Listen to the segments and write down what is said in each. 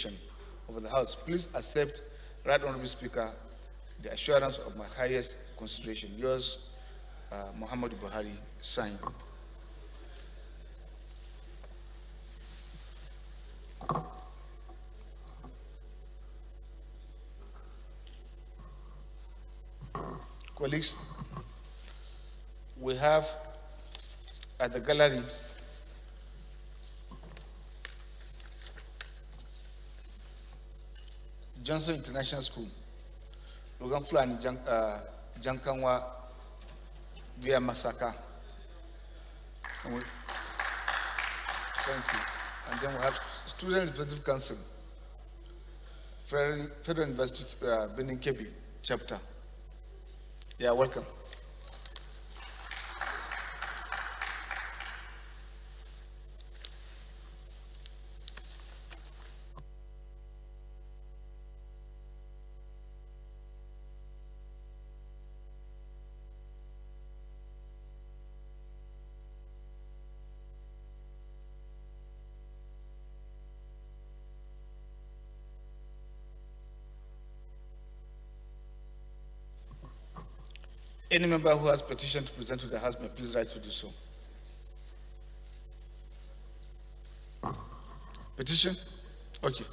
of the House. Please accept, Right Honorable Speaker, the assurance of my highest consideration. Yours, Muhammad Buhari, signed. Colleagues, we have at the gallery Johnson International School, Logan Fulani Jankanwa via Masaka. Thank you. And then we have Student Representative Council, Federal University Benin Kebi chapter. Yeah, welcome. Any member who has petition to present to the House may please write to do so. Petition? Okay.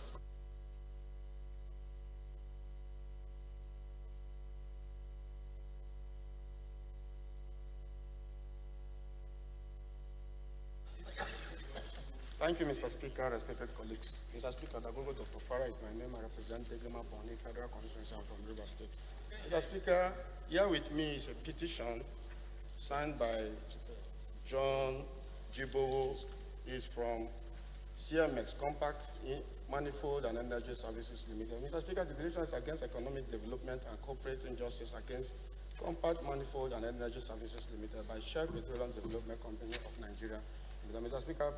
Thank you, Mr. Speaker, respected colleagues. Mr. Speaker, Dagogo Dr. Farah is my name. I represent Degema Boni Federal Constituency from River State. Mr. Speaker, here with me is a petition signed by John Jibo. Is from CMX Compact Manifold and Energy Services Limited. Mr. Speaker, the petition is against economic development and corporate injustice against Compact Manifold and Energy Services Limited by Shell Petroleum Development Company of Nigeria. Mr. Speaker,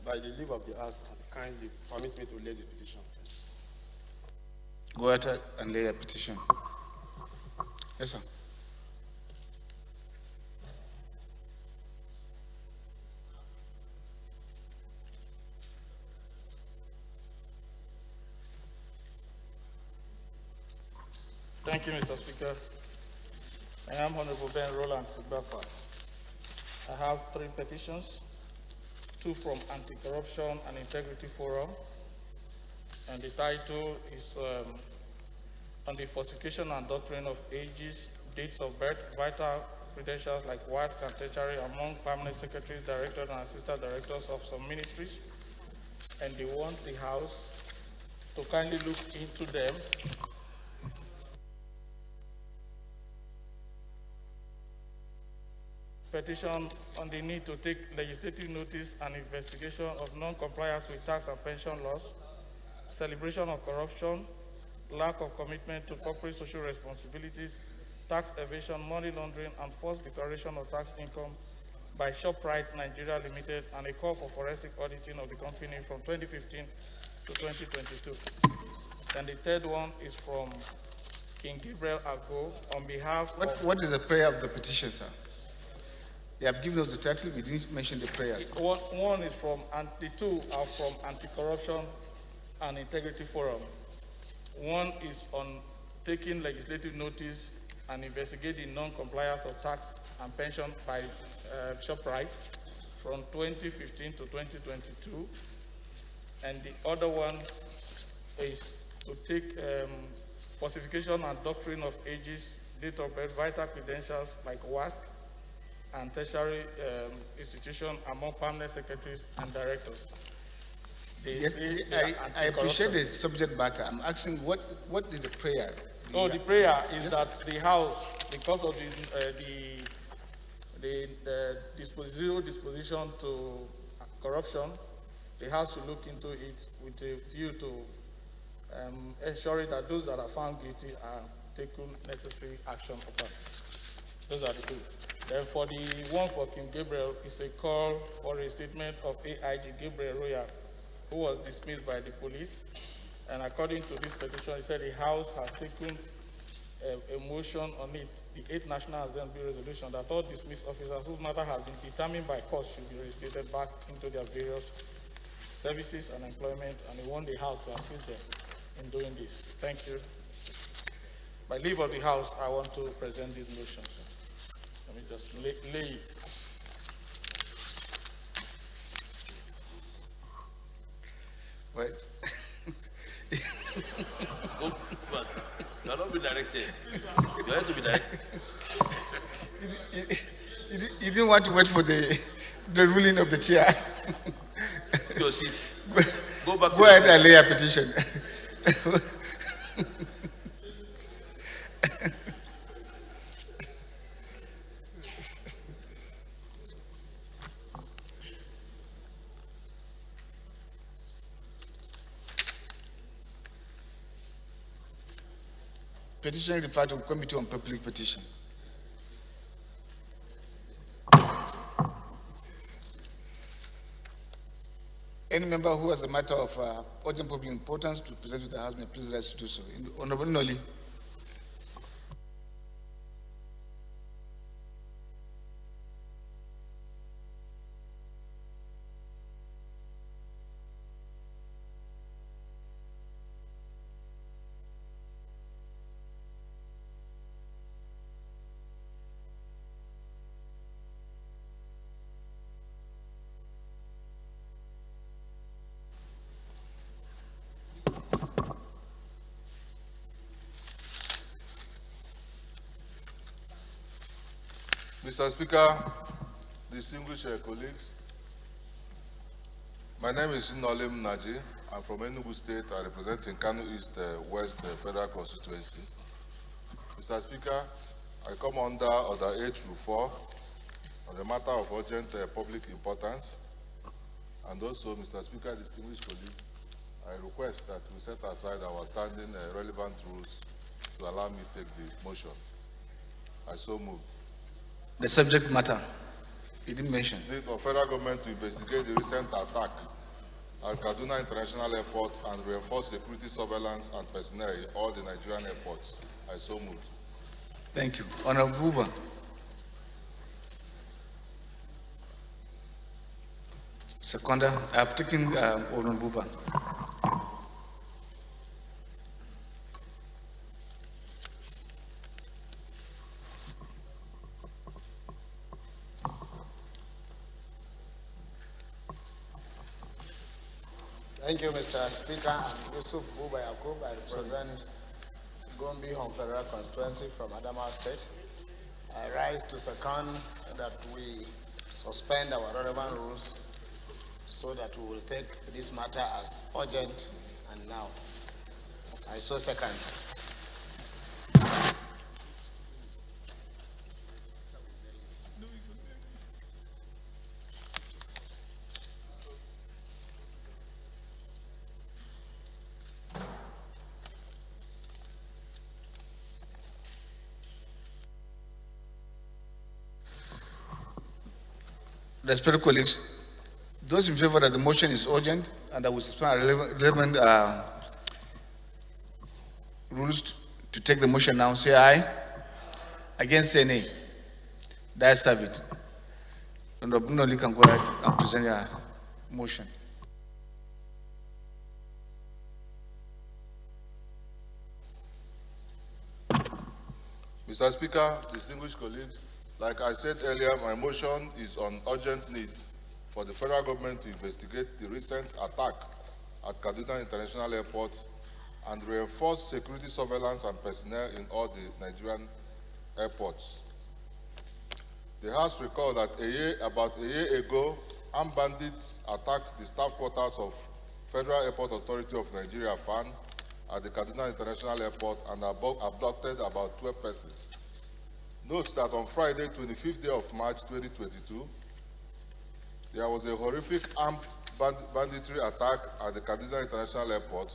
by the leave of the House, kindly permit me to lay the petition. Go ahead and lay a petition. Yes, sir. Thank you, Mr. Speaker. I am Honorable Ben Roland Sigbafa. I have 3 petitions, 2 from Anti-Corruption and Integrity Forum, and the title is on the falsification and doctrine of ages, dates of birth, vital credentials like WASC and tertiary among permanent secretaries, directors, and assistant directors of some ministries, and they want the House to kindly look into them petition on the need to take legislative notice and investigation of non-compliance with tax and pension laws, celebration of corruption, lack of commitment to corporate social responsibilities, tax evasion, money laundering, and false declaration of tax income by ShopRite Nigeria Limited, and a call for forensic auditing of the company from 2015 to 2022. And the third one is from King Gabriel Ago on behalf of... What is the prayer of the petition, sir? They have given us the title, we didn't mention the prayers. One is from, and the 2 are from Anti-Corruption and Integrity Forum. One is on taking legislative notice and investigating non-compliance of tax and pension by ShopRite from 2015 to 2022. And the other one is to take falsification and doctrine of ages, date of birth, vital credentials like WASC, and tertiary institution among permanent secretaries and directors. Yes, I appreciate the subject matter. I'm asking what is the prayer? Oh, the prayer is that the House, because of the zero disposition to corruption, the House should look into it with a view to ensuring that those that are found guilty are taken necessary action upon. Those are the 2. Then for the one for King Gabriel, is a call for a statement of AIG Gabriel Royal, who was dismissed by the police. And according to this petition, he said the House has taken a motion on it, the 8th National Assembly resolution, that all dismissed officers whose matter has been determined by court should be reinstated back into their various services and employment, and he wants the House to assist them in doing this. Thank you. By leave of the House, I want to present this motion. Let me just lay it. Well, Go back. You are not being directed. You have to be directed. you didn't want to wait for the ruling of the chair. Your seat. Go back to Go your ahead seat. and lay a petition. Petition referred to Committee on Public Petition. Any member who has a matter of urgent public importance to present to the House may please rise to do so. Honorable Noli. Mr. Speaker, distinguished colleagues, my name is Nolim Naji. I'm from Enugu State. I represent in Kano East West Federal Constituency. Mr. Speaker, I come under Order 8-4 on the matter of urgent public importance. And also, Mr. Speaker, distinguished colleagues, I request that we set aside our standing relevant rules to allow me to take the motion. I so move. The subject matter, you didn't mention. Need for federal government to investigate the recent attack at Kaduna International Airport and reinforce security surveillance and personnel in all the Nigerian airports. I so move. Thank you. Honorable Buba. Seconder, I have taken Honorable Buba. Thank you, Mr. Speaker. I'm Yusuf Buba Yakub. I represent Gombe Home Federal Constituency from Adamawa State. I rise to second that we suspend our relevant rules so that we will take this matter as urgent and now. I so second. Respected colleagues, those in favor that the motion is urgent and that we suspend relevant rules to take the motion now, say aye. Against, say nay. That's have it. Honorable Noli can go ahead and present your motion. Mr. Speaker, distinguished colleagues, like I said earlier, my motion is on urgent need for the federal government to investigate the recent attack at Kaduna International Airport and reinforce security surveillance and personnel in all the Nigerian airports. The House recalled that about a year ago, armed bandits attacked the staff quarters of Federal Airport Authority of Nigeria, FAN, at the Kaduna International Airport and abducted about 12 persons. Note that on Friday, 25th day of March 2022, there was a horrific armed banditry attack at the Kaduna International Airport,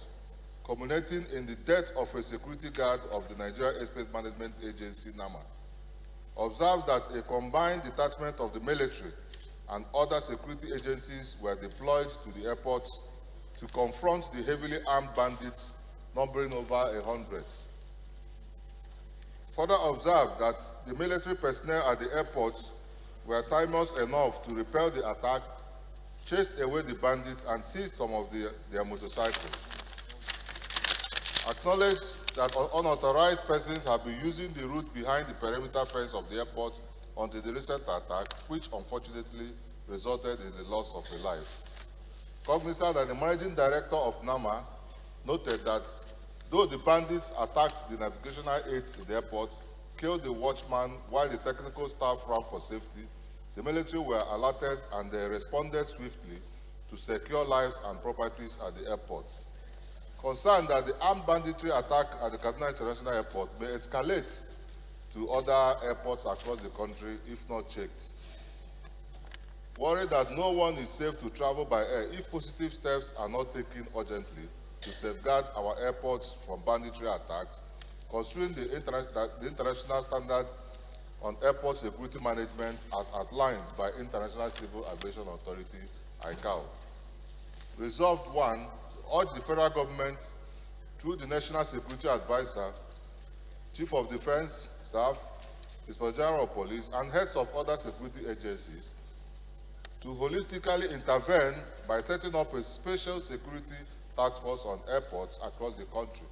culminating in the death of a security guard of the Nigeria Airspace Management Agency, NAMA. Observes that a combined detachment of the military and other security agencies were deployed to the airport to confront the heavily armed bandits numbering over 100. Further observed that the military personnel at the airport were timely enough to repel the attack, chased away the bandits and seized some of their motorcycles. Acknowledged that unauthorized persons have been using the route behind the perimeter fence of the airport until the recent attack, which unfortunately resulted in the loss of a life. Cognizant that the managing director of NAMA noted that though the bandits attacked the navigational aids in the airport, killed the watchman while the technical staff ran for safety, the military were alerted and they responded swiftly to secure lives and properties at the airport. Concerned that the armed banditry attack at the Kaduna International Airport may escalate to other airports across the country if not checked. Worried that no one is safe to travel by air if positive steps are not taken urgently to safeguard our airports from banditry attacks, considering the international standard on airport security management as outlined by International Civil Aviation Authority, ICAO. Resolved 1, urge the federal government through the National Security Advisor, Chief of Defense Staff, Inspector General of Police, and heads of other security agencies to holistically intervene by setting up a special security task force on airports across the country.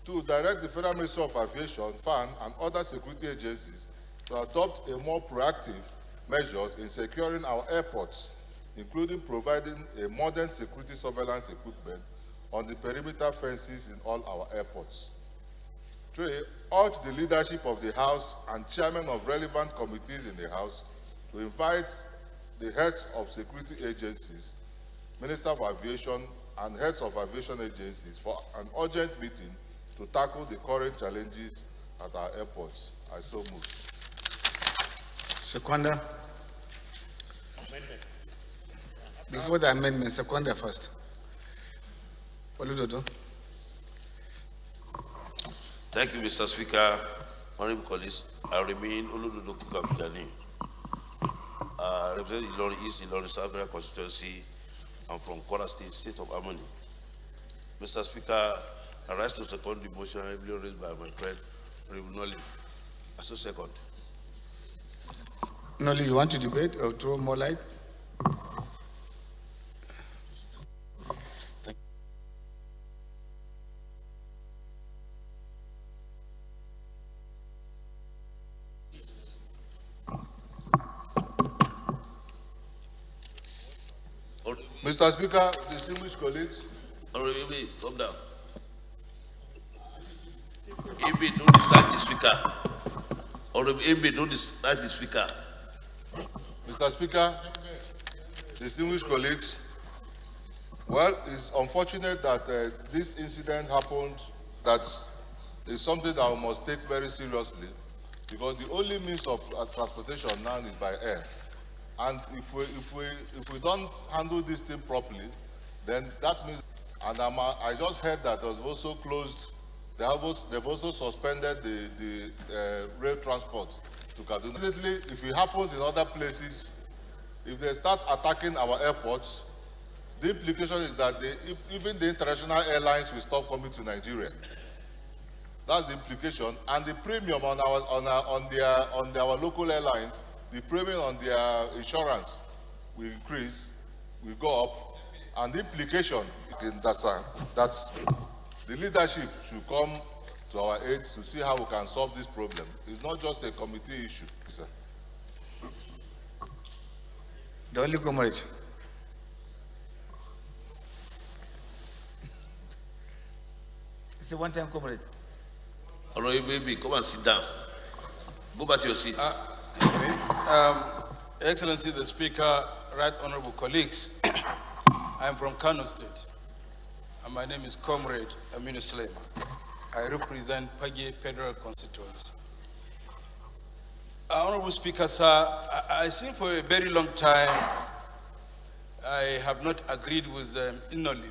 2, direct the Federal Ministry of Aviation, FAN, and other security agencies to adopt a more proactive measures in securing our airports, including providing a modern security surveillance equipment on the perimeter fences in all our airports. 3, urge the leadership of the House and chairmen of relevant committees in the House to invite the heads of security agencies, Minister of Aviation, and heads of aviation agencies for an urgent meeting to tackle the current challenges at our airports. I so move. Seconder. Before the amendment, seconder first. Oludodo. Thank you, Mr. Speaker. Honorable colleagues, I remain Oludodo Kukabujani, representing Ilorin East, Ilorin South Federal Constituency. I'm from Kwara State of Harmony. Mr. Speaker, I rise to second the motion raised by my friend, Honorable Noli. I so second. Noli, you want to debate or throw more light? Mr. Speaker, distinguished colleagues. Honorable, come down. AB, don't distract the speaker. Honorable AB, don't distract the speaker. Mr. Speaker, distinguished colleagues, well, it's unfortunate that this incident happened. That is something that we must take very seriously, because the only means of transportation now is by air. And if we don't handle this thing properly, then that means. And I just heard that was also closed. They've also suspended the rail transport to Kaduna. Definitely, if it happens in other places, if they start attacking our airports, the implication is that even the international airlines will stop coming to Nigeria. That's the implication. And the premium on our local airlines, the premium on their insurance will increase, will go up, and the implication is that the leadership should come to our aid to see how we can solve this problem. It's not just a committee issue, sir. The only comrade. It's a one-time comrade. Honorable baby, come and sit down. Go back to your seat. Excellency the Speaker, right honorable colleagues, I am from Kano State, and my name is Comrade Aminu Suleiman. I represent Pagi Federal Constituency. Honorable Speaker, sir, I think for a very long time I have not agreed with Inoli.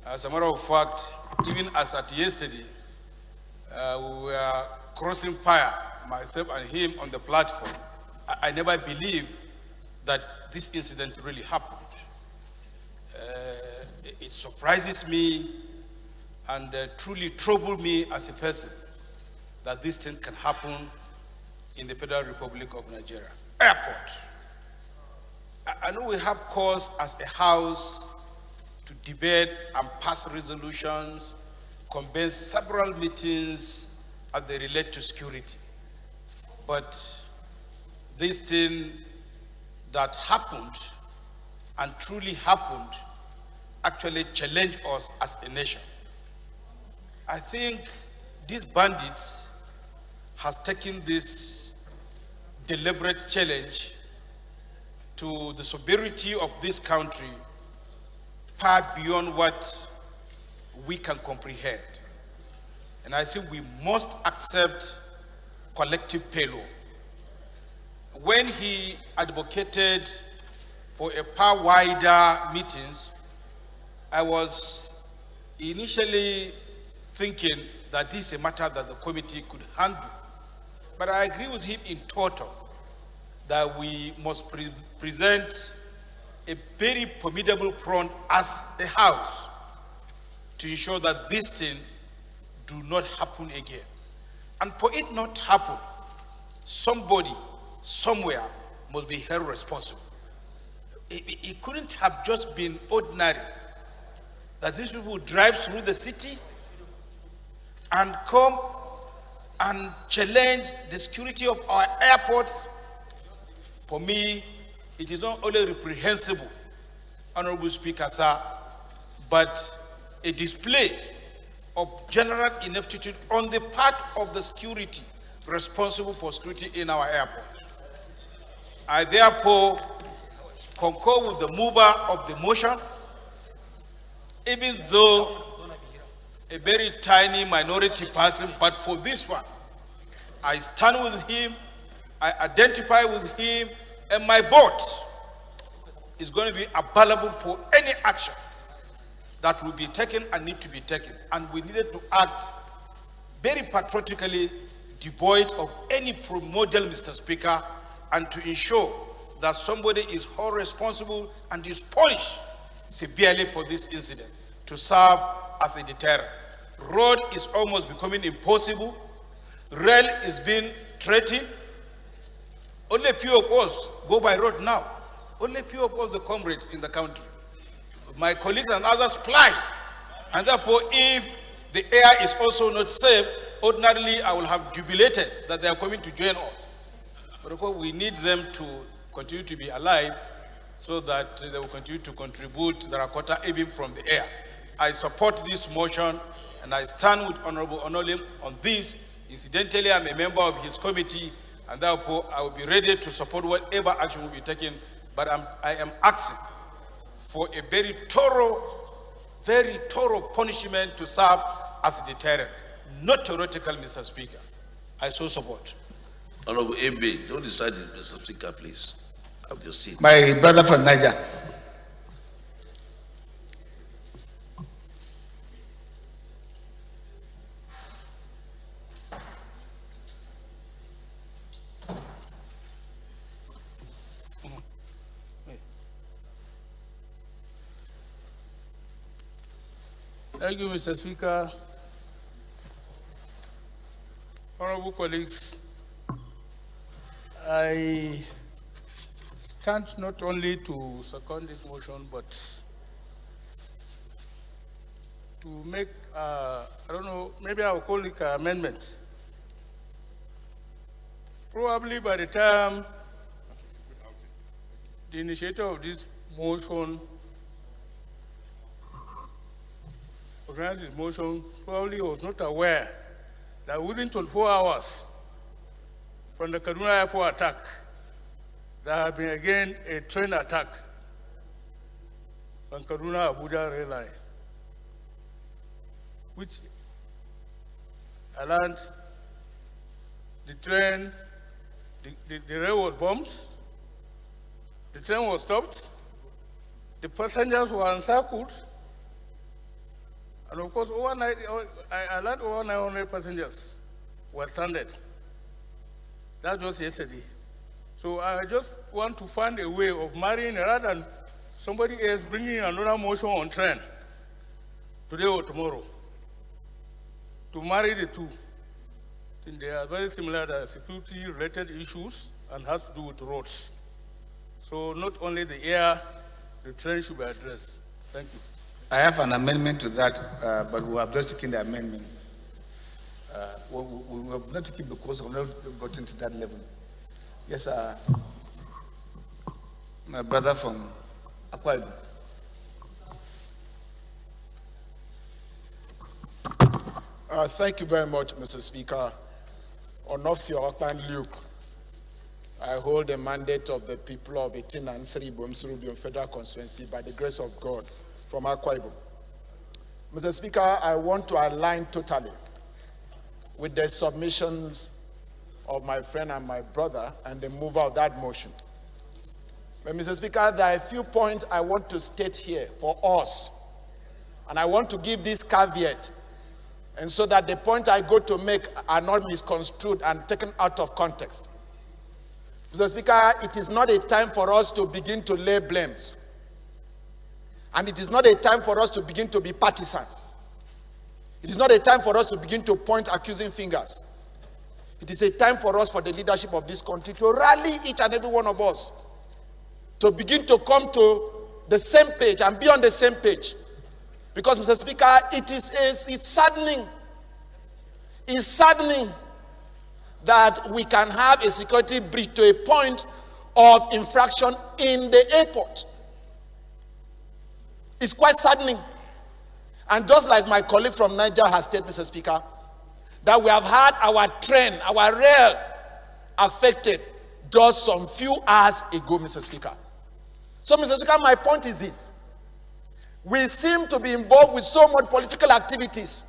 As a matter of fact, even as at yesterday, we were crossing fire, myself and him on the platform. I never believed that this incident really happened. It surprises me and truly troubled me as a person that this thing can happen in the Federal Republic of Nigeria. Airport. I know we have cause as a house to debate and pass resolutions, convene several meetings as they relate to security. But this thing that happened and truly happened actually challenged us as a nation. I think these bandits has taken this deliberate challenge to the sovereignty of this country far beyond what we can comprehend. And I think we must accept collective payload. When he advocated for a far wider meetings, I was initially thinking that this is a matter that the committee could handle. But I agree with him in total that we must present a very formidable front as the House to ensure that this thing do not happen again. And for it not to happen, somebody, somewhere, must be held responsible. It couldn't have just been ordinary that these people drive through the city and come and challenge the security of our airports. For me, it is not only reprehensible, Honorable Speaker, sir, but a display of general ineptitude on the part of the security responsible for security in our airport. I therefore concur with the mover of the motion, even though a very tiny minority person, but for this one, I stand with him, I identify with him, and my vote is going to be available for any action that will be taken and need to be taken. And we needed to act very patriotically, devoid of any model, Mr. Speaker, and to ensure that somebody is held responsible and is punished severely for this incident to serve as a deterrent. Road is almost becoming impossible. Rail is being threatened. Only few of us go by road now. Only few of us, the comrades in the country. My colleagues and others fly. And therefore, if the air is also not safe, ordinarily I will have jubilated that they are coming to join us. But of course, we need them to continue to be alive so that they will continue to contribute to the Rakota even from the air. I support this motion and I stand with Honorable Onolim on this. Incidentally, I'm a member of his committee and therefore I will be ready to support whatever action will be taken. But I am asking for a very thorough punishment to serve as a deterrent. Not theoretical, Mr. Speaker. I so support. Honorable MB, don't decide it, Mr. Speaker, please. Have your seat. My brother from Niger. Thank you, Mr. Speaker. Honorable colleagues, I stand not only to second this motion, but to make, I don't know, maybe I'll call it an amendment. Probably by the time the initiator of this motion organized his motion, probably was not aware that within 24 hours from the Kaduna airport attack, there had been again a train attack on Kaduna Abuja rail line, which I learned the train, the rail was bombed, the train was stopped, the passengers were encircled, and of course, overnight, I learned over 900 passengers were stranded. That was yesterday. So I just want to find a way of marrying rather than somebody else bringing another motion on train today or tomorrow to marry the two. I think they are very similar. They are security-related issues and have to do with roads. So not only the air, the train should be addressed. Thank you. I have an amendment to that, but we have just taken the amendment. We have not taken because we have not gotten to that level. Yes, my brother from Akwa Ibom. Thank you very much, Mr. Speaker. Onofio Okpan Luke, I hold the mandate of the people of Itin and Seribom Surubion Federal Constituency by the grace of God from Akwa Ibom. Mr. Speaker, I want to align totally with the submissions of my friend and my brother and the mover of that motion. But Mr. Speaker, there are a few points I want to state here for us, and I want to give this caveat, and so that the point I go to make are not misconstrued and taken out of context. Mr. Speaker, it is not a time for us to begin to lay blames. And it is not a time for us to begin to be partisan. It is not a time for us to begin to point accusing fingers. It is a time for us, for the leadership of this country, to rally each and every one of us to begin to come to the same page and be on the same page. Because, Mr. Speaker, it's saddening. It's saddening that we can have a security breach to a point of infraction in the airport. It's quite saddening. And just like my colleague from Niger has stated, Mr. Speaker, that we have had our train, our rail affected just some few hours ago, Mr. Speaker. So, Mr. Speaker, my point is this. We seem to be involved with so much political activities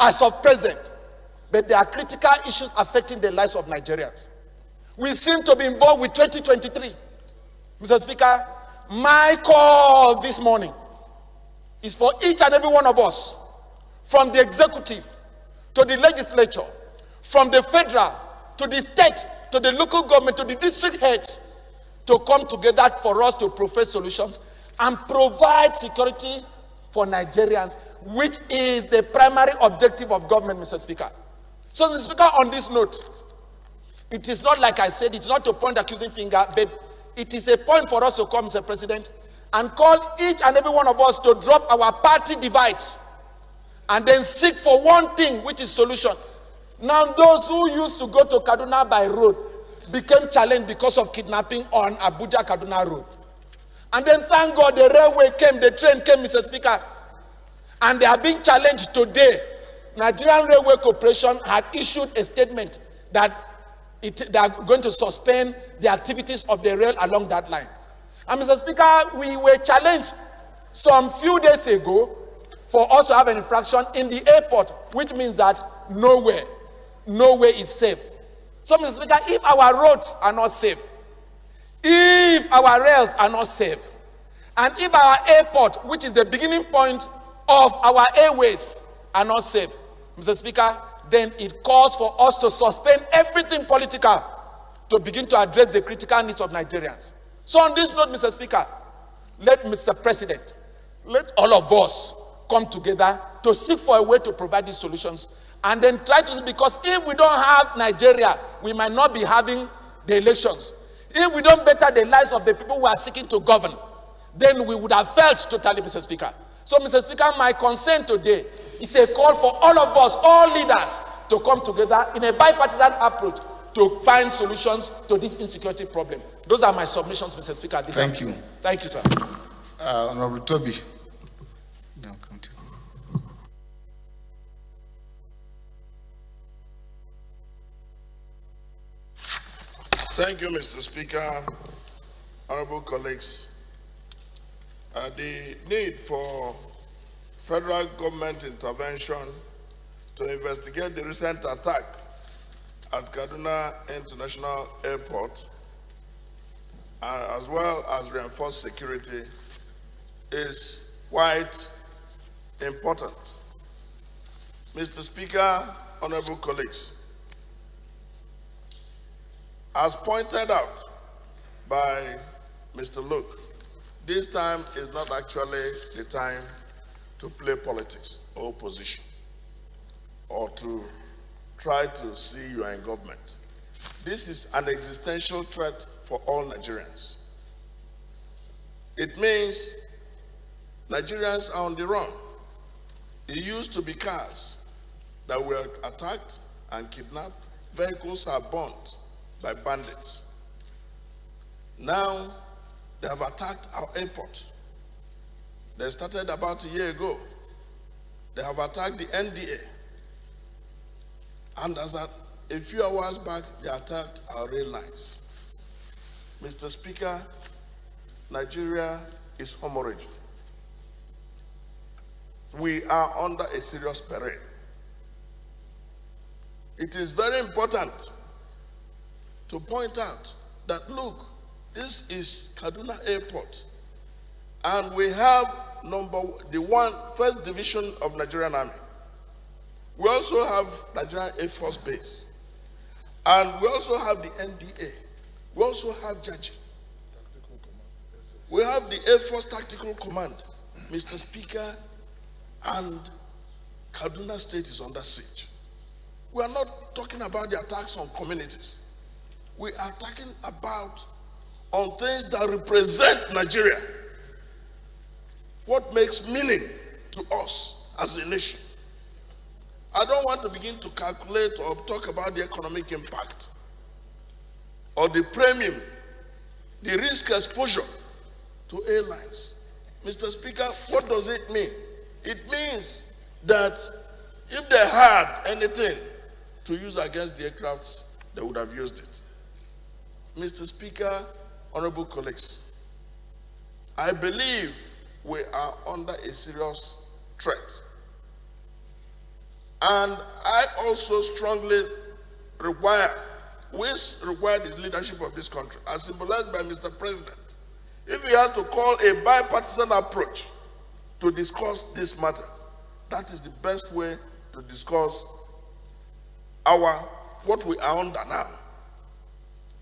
as of present, but there are critical issues affecting the lives of Nigerians. We seem to be involved with 2023. Mr. Speaker, my call this morning is for each and every one of us, from the executive to the legislature, from the federal to the state to the local government to the district heads, to come together for us to profess solutions and provide security for Nigerians, which is the primary objective of government, Mr. Speaker. So, Mr. Speaker, on this note, it is not like I said, it's not to point accusing finger, but it is a point for us to come, Mr. President, and call each and every one of us to drop our party divides and then seek for one thing, which is solution. Now, those who used to go to Kaduna by road became challenged because of kidnapping on Abuja-Kaduna road. And then, thank God, the railway came, the train came, Mr. Speaker, and they are being challenged today. Nigerian Railway Corporation had issued a statement that they are going to suspend the activities of the rail along that line. And Mr. Speaker, we were challenged some few days ago for us to have an infraction in the airport, which means that nowhere is safe. So, Mr. Speaker, if our roads are not safe, if our rails are not safe, and if our airport, which is the beginning point of our airways, are not safe, Mr. Speaker, then it calls for us to suspend everything political to begin to address the critical needs of Nigerians. So on this note, Mr. Speaker, let Mr. President, let all of us come together to seek for a way to provide these solutions, and then try to, because if we don't have Nigeria, we might not be having the elections. If we don't better the lives of the people who are seeking to govern, then we would have failed totally, Mr. Speaker. So, Mr. Speaker, my concern today is a call for all of us, all leaders, to come together in a bipartisan approach to find solutions to this insecurity problem. Those are my submissions, Mr. Speaker. Thank you. Thank you, sir. Honorable Toby. Now come to. Thank you, Mr. Speaker. Honorable colleagues, the need for federal government intervention to investigate the recent attack at Kaduna International Airport, as well as reinforce security, is quite important. Mr. Speaker, honorable colleagues, as pointed out by Mr. Luke, this time is not actually the time to play politics or opposition or to try to see you are in government. This is an existential threat for all Nigerians. It means Nigerians are on the run. It used to be cars that were attacked and kidnapped. Vehicles are burnt by bandits. Now, they have attacked our airport. They started about a year ago. They have attacked the NDA. And as a few hours back, they attacked our rail lines. Mr. Speaker, Nigeria is hemorrhaging. We are under a serious peril. It is very important to point out that, look, this is Kaduna Airport, and we have first division of Nigerian Army. We also have Nigerian Air Force Base, and we also have the NDA. We also have Jaji. We have the Air Force Tactical Command, Mr. Speaker, and Kaduna State is under siege. We are not talking about the attacks on communities. We are talking about on things that represent Nigeria. What makes meaning to us as a nation. I don't want to begin to calculate or talk about the economic impact or the premium, the risk exposure to airlines. Mr. Speaker, what does it mean? It means that if they had anything to use against the aircrafts, they would have used it. Mr. Speaker, honorable colleagues, I believe we are under a serious threat. And I also strongly require the leadership of this country, as symbolized by Mr. President, if he has to call a bipartisan approach to discuss this matter, that is the best way to discuss what we are under now.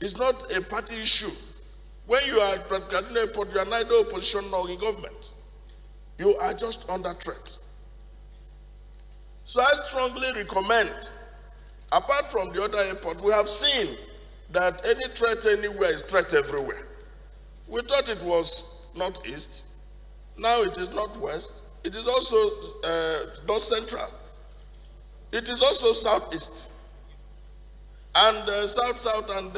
It's not a party issue. When you are at Kaduna Airport, you are neither opposition nor in government. You are just under threat. So I strongly recommend, apart from the other airport, we have seen that any threat anywhere is threat everywhere. We thought it was northeast. Now it is northwest. It is also north central. It is also southeast. And south and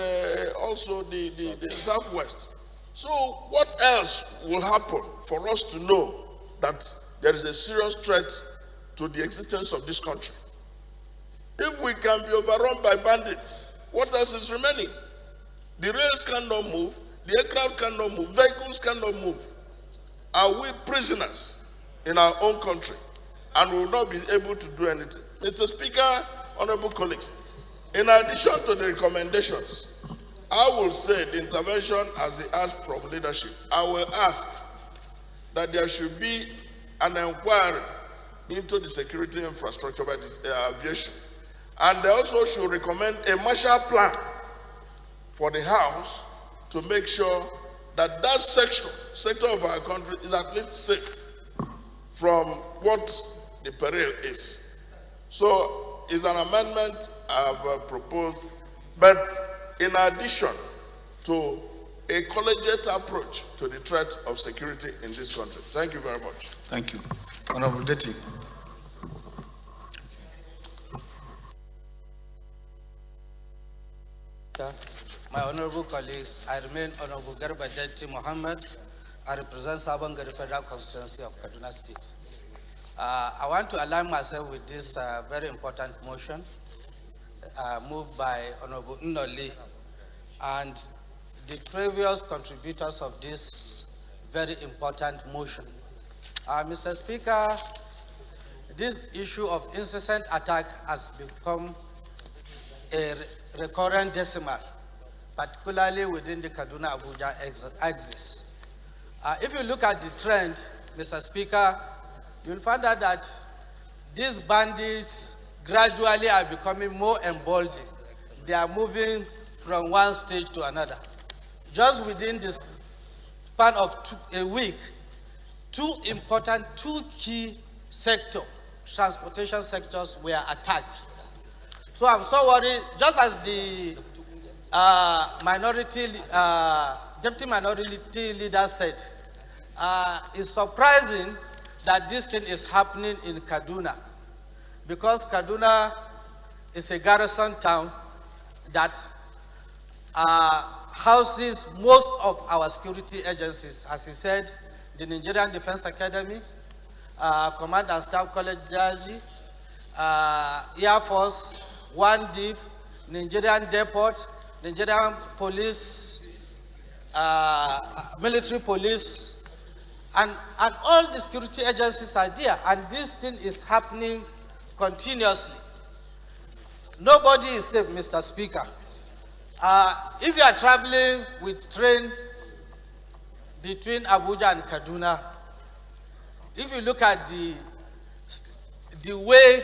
also the southwest. So what else will happen for us to know that there is a serious threat to the existence of this country? If we can be overrun by bandits, what else is remaining? The rails cannot move, the aircraft cannot move, vehicles cannot move. Are we prisoners in our own country and will not be able to do anything? Mr. Speaker, honorable colleagues, in addition to the recommendations, I will say the intervention as he asked from leadership. I will ask that there should be an inquiry into the security infrastructure by the aviation. And they also should recommend a Marshall Plan for the House to make sure that that sector of our country is at least safe from what the peril is. So it's an amendment I've proposed, but in addition to a collegiate approach to the threat of security in this country. Thank you very much. Thank you. Honorable Deti. My honorable colleagues, I remain Honorable Garba Deti Mohammed. I represent Sabangari Federal Constituency of Kaduna State. I want to align myself with this very important motion moved by Honorable Nnoli and the previous contributors of this very important motion. Mr. Speaker, this issue of incessant attack has become a recurrent decimal, particularly within the Kaduna-Abuja axis. If you look at the trend, Mr. Speaker, you'll find out that these bandits gradually are becoming more emboldened. They are moving from one stage to another. Just within this span of a week, two key transportation sectors were attacked. So I'm so worried, just as the Deputy Minority Leader said, it's surprising that this thing is happening in Kaduna, because Kaduna is a garrison town that houses most of our security agencies. As he said, the Nigerian Defense Academy, Command and Staff College, Jaji, Air Force, One Div, Nigerian Depot, Nigerian Police, Military Police, and all the security agencies are there, and this thing is happening continuously. Nobody is safe, Mr. Speaker. If you are traveling with train between Abuja and Kaduna, if you look at the way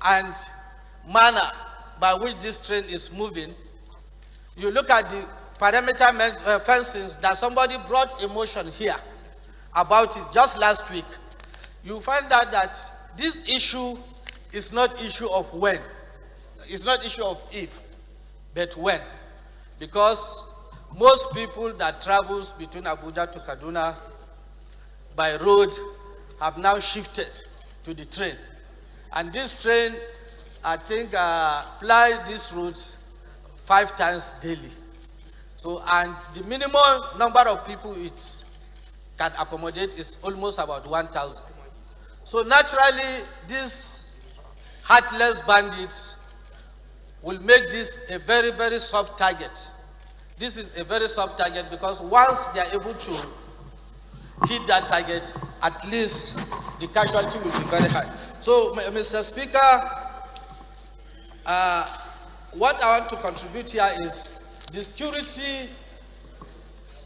and manner by which this train is moving, you look at the perimeter fencing that somebody brought a motion here about it just last week, you find out that this issue is not issue of when, it's not issue of if, but when. Because most people that travels between Abuja to Kaduna by road have now shifted to the train. And this train, I think, fly this route 5 times daily. So, and the minimum number of people it can accommodate is almost about 1,000. So naturally, these heartless bandits will make this a very, very soft target. This is a very soft target because once they are able to hit that target, at least the casualty will be very high. So, Mr. Speaker, what I want to contribute here is the security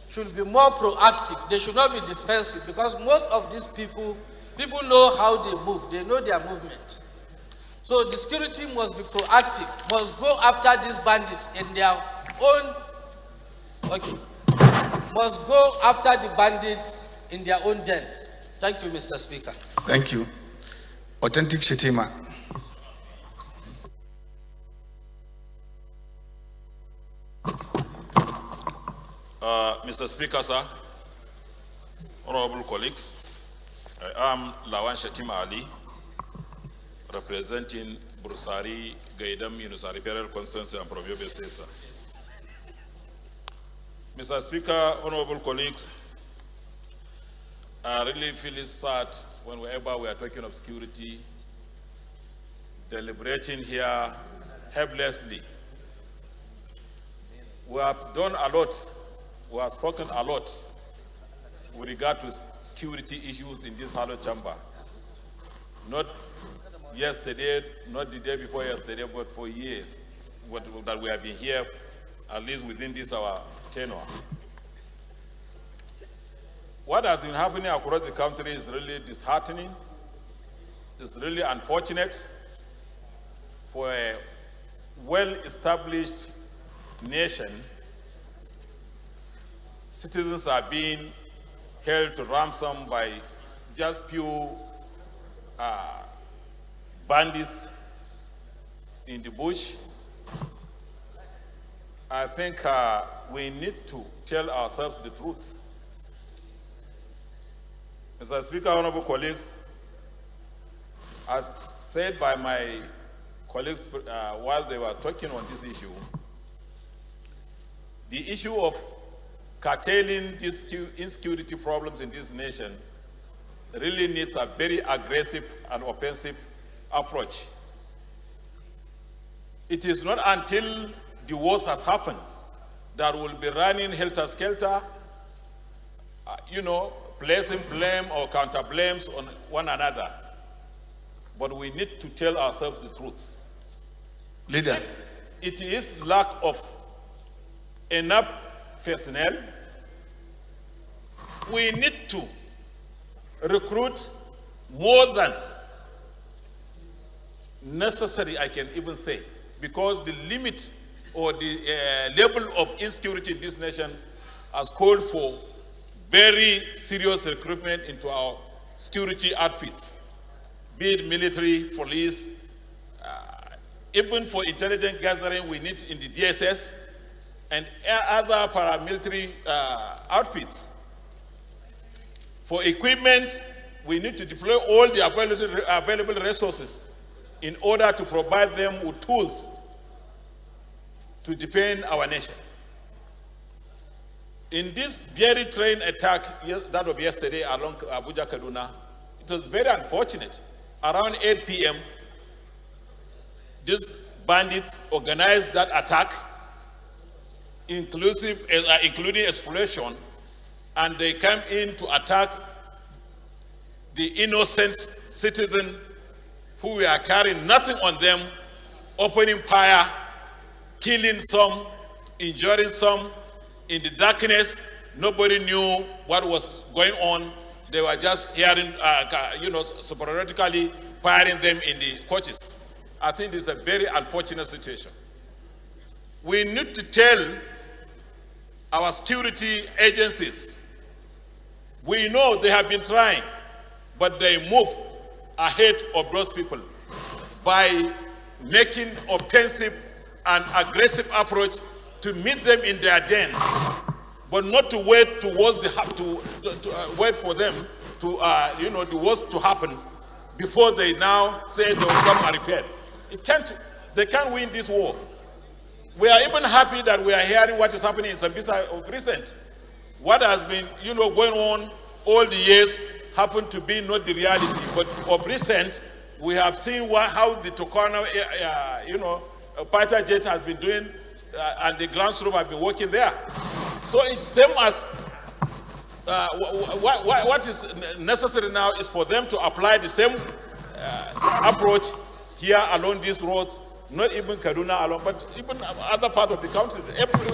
should be more proactive. They should not be defensive, because most of these people know how they move. They know their movement. So the security must be proactive, must go after these bandits in their own, must go after the bandits in their own den. Thank you, Mr. Speaker. Thank you. Authentic Shetima. Mr. Speaker, sir, honorable colleagues, I am Lawan Shetima Ali, representing Bursari, Gaidam, Unusari Perel Constance and Provio Besesa. Mr. Speaker, honorable colleagues, I really feel sad whenever we are talking of security, deliberating here helplessly. We have done a lot, we have spoken a lot with regard to security issues in this hollow chamber. Not yesterday, not the day before yesterday, but for years that we have been here, at least within this our tenure. What has been happening across the country is really disheartening. It's really unfortunate for a well-established nation. Citizens are being held to ransom by just few bandits in the bush. I think we need to tell ourselves the truth. Mr. Speaker, honorable colleagues, as said by my colleagues while they were talking on this issue, the issue of curtailing these insecurity problems in this nation really needs a very aggressive and offensive approach. It is not until the worst has happened that we'll be running helter-skelter, placing blame or counter-blames on one another. But we need to tell ourselves the truth. Leader. It is lack of enough personnel. We need to recruit more than necessary, I can even say, because the limit or the level of insecurity in this nation has called for very serious recruitment into our security outfits, be it military, police, even for intelligence gathering, we need in the DSS, and other paramilitary outfits. For equipment, we need to deploy all the available resources in order to provide them with tools to defend our nation. In this very train attack that of yesterday along Abuja Kaduna, it was very unfortunate. Around 8 p.m., these bandits organized that attack, including explosion, and they came in to attack the innocent citizen who were carrying nothing on them, opening fire, killing some, injuring some. In the darkness, nobody knew what was going on. They were just hearing, sporadically firing them in the coaches. I think this is a very unfortunate situation. We need to tell our security agencies, we know they have been trying, but they move ahead of those people by making offensive and aggressive approach to meet them in their den, but not to wait towards wait for them to the worst to happen before they now say they will come and repair. They can't win this war. We are even happy that we are hearing what is happening in Sambisa of recent. What has been going on all the years happened to be not the reality, but of recent we have seen how the Turkana fighter jet has been doing, and the ground troops have been working there. So it's same as what is necessary now is for them to apply the same approach here along these roads, not even Kaduna alone, but even other part of the country.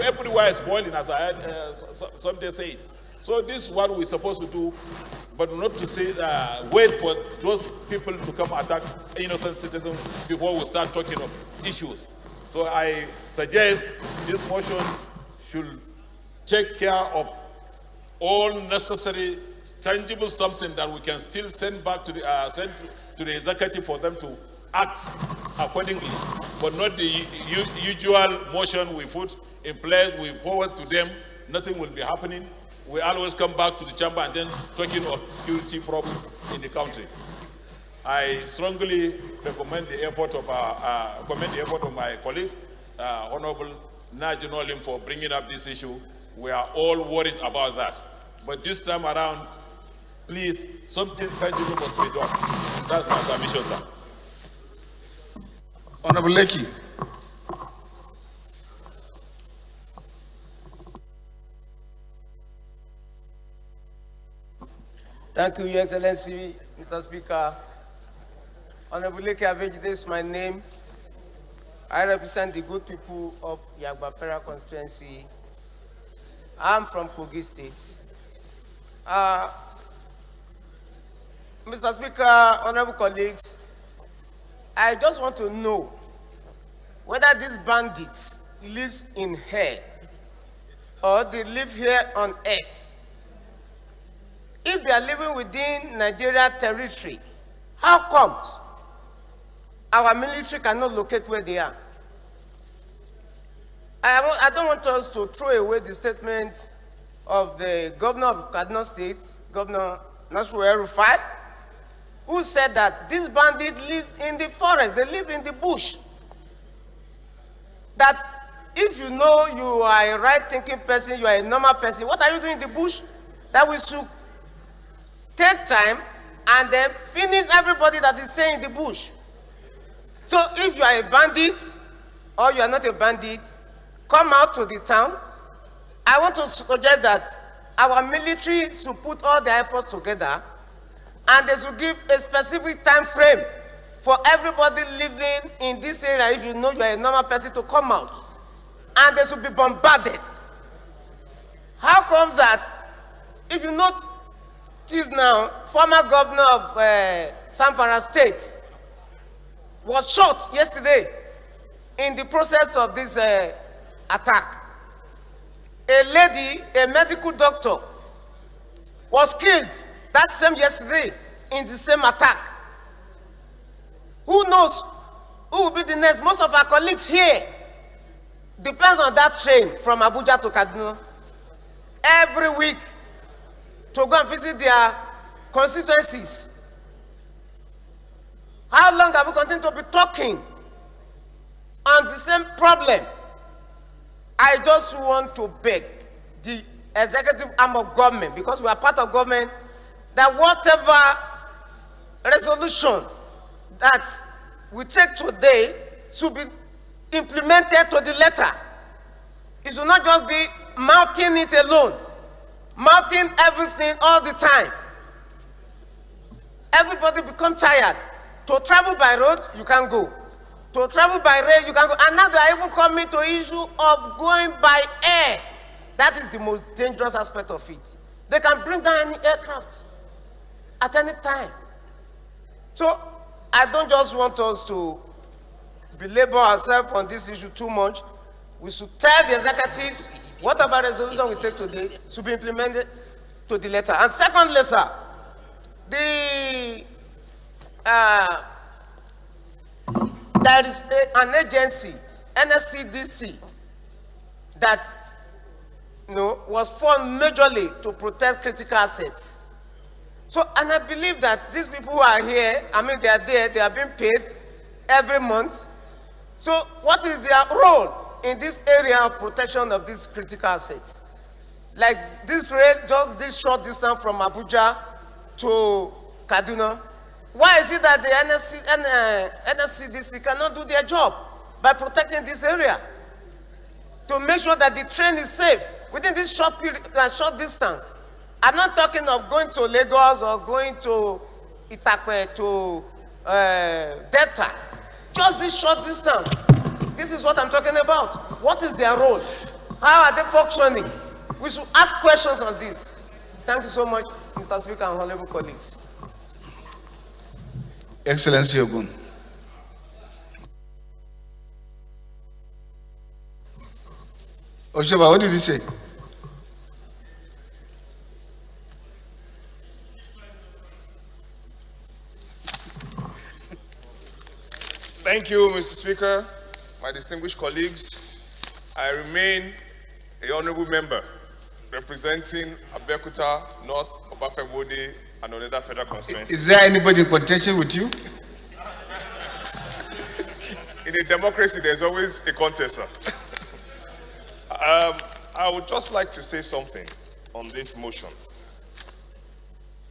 Everywhere is boiling, as I heard some day say it. So this is what we're supposed to do, but not to say, wait for those people to come attack innocent citizens before we start talking of issues. So I suggest this motion should take care of all necessary, tangible something that we can still send back to the executive for them to act accordingly, but not the usual motion we put in place, we forward to them, nothing will be happening. We always come back to the chamber and then talking of security problems in the country. I strongly recommend the effort of my colleagues, Honorable Naji Nolim, for bringing up this issue. We are all worried about that. But this time around, please, something tangible must be done. That's my submission, sir. Honorable Lekki. Thank you, Your Excellency, Mr. Speaker. Honorable Lekki Aveji, this is my name. I represent the good people of Yagba Federal Constituency. I'm from Kogi State. Mr. Speaker, honorable colleagues, I just want to know whether these bandits live in hell or they live here on earth. If they are living within Nigeria territory, how comes our military cannot locate where they are? I don't want us to throw away the statement of the governor of Kaduna State, Governor Nasru El-Rufai, who said that these bandits live in the forest, they live in the bush. That if you know you are a right-thinking person, you are a normal person, what are you doing in the bush? That we should take time and then finish everybody that is staying in the bush. So if you are a bandit or you are not a bandit, come out to the town. I want to suggest that our military should put all their efforts together and they should give a specific time frame for everybody living in this area, if you know you are a normal person, to come out. And they should be bombarded. How comes that, if you notice now, former governor of Zamfara State was shot yesterday in the process of this attack. A lady, a medical doctor, was killed that same yesterday in the same attack. Who knows who will be the next? Most of our colleagues here depends on that train from Abuja to Kaduna every week to go and visit their constituencies. How long have we continued to be talking on the same problem? I just want to beg the executive arm of government, because we are part of government, that whatever resolution that we take today should be implemented to the letter. It should not just be mouthing it alone, mouthing everything all the time. Everybody become tired. To travel by road, you can go. To travel by rail, you can go. And now they are even coming to issue of going by air. That is the most dangerous aspect of it. They can bring down any aircraft at any time. So I don't just want us to belabor ourselves on this issue too much. We should tell the executives whatever resolution we take today should be implemented to the letter. And secondly, sir, there is an agency, NSCDC, that was formed majorly to protect critical assets. So, and I believe that these people who are here, I mean, they are there, they are being paid every month. So, what is their role in this area of protection of these critical assets? Like this rail, just this short distance from Abuja to Kaduna. Why is it that the NSCDC cannot do their job by protecting this area to make sure that the train is safe within this short period, short distance? I'm not talking of going to Lagos or going to Itakwe, to Delta. Just this short distance. This is what I'm talking about. What is their role? How are they functioning? We should ask questions on this. Thank you so much, Mr. Speaker and honorable colleagues. Excellency Ogun. Oshoba, what did you say? Thank you, Mr. Speaker. My distinguished colleagues, I remain a honorable member representing Abeokuta, North, Obafemode, and Oneda Federal Constituency. Is there anybody in contention with you? In a democracy, there's always a contestant. I would just like to say something on this motion.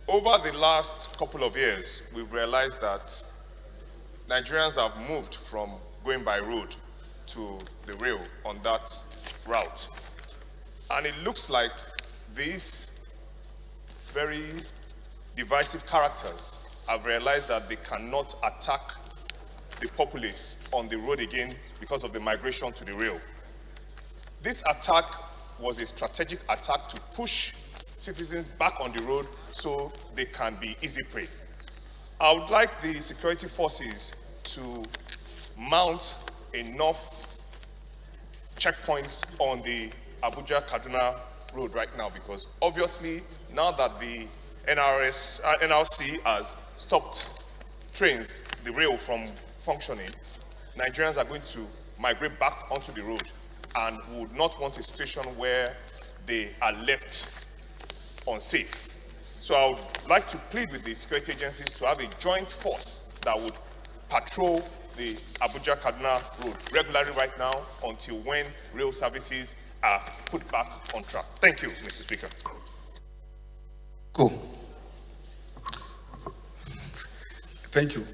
Over the last couple of years, we've realized that Nigerians have moved from going by road to the rail on that route. And it looks like these very divisive characters have realized that they cannot attack the populace on the road again because of the migration to the rail. This attack was a strategic attack to push citizens back on the road so they can be easy prey. I would like the security forces to mount enough checkpoints on the Abuja-Kaduna road right now, because obviously now that the NRC has stopped trains, the rail from functioning, Nigerians are going to migrate back onto the road and would not want a situation where they are left unsafe. So I would like to plead with the security agencies to have a joint force that would patrol the Abuja-Kaduna road regularly right now until when rail services are put back on track. Thank you, Mr. Speaker. Cool. Thank you.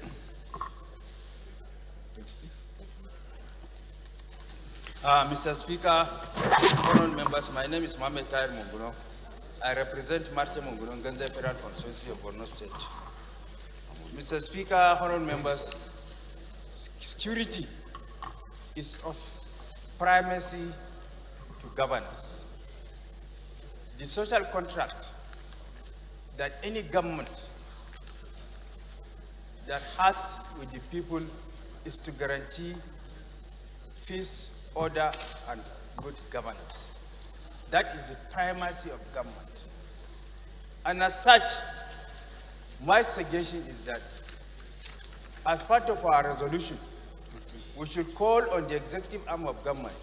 Mr. Speaker, honorable members, my name is Mohamed Tahir Munguno. I represent Marte Munguno, Ganze Federal Constituency of Borno State. Mr. Speaker, honorable members, security is of primacy to governance. The social contract that any government that has with the people is to guarantee peace, order, and good governance. That is the primacy of government. And as such, my suggestion is that as part of our resolution, we should call on the executive arm of government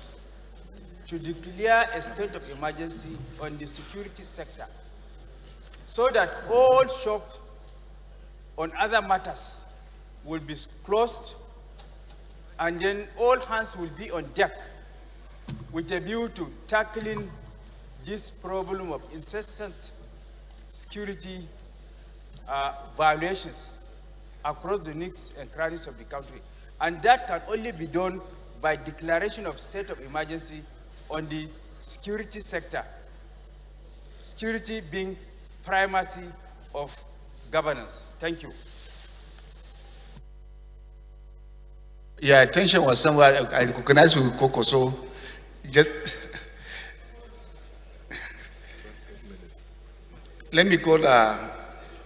to declare a state of emergency on the security sector so that all shops on other matters will be closed, and then all hands will be on deck with a view to tackling this problem of incessant security violations across the nooks and crannies of the country. And that can only be done by declaration of state of emergency on the security sector, security being primacy of governance. Thank you. Your attention was somewhere, I recognize you, Coco, so just let me call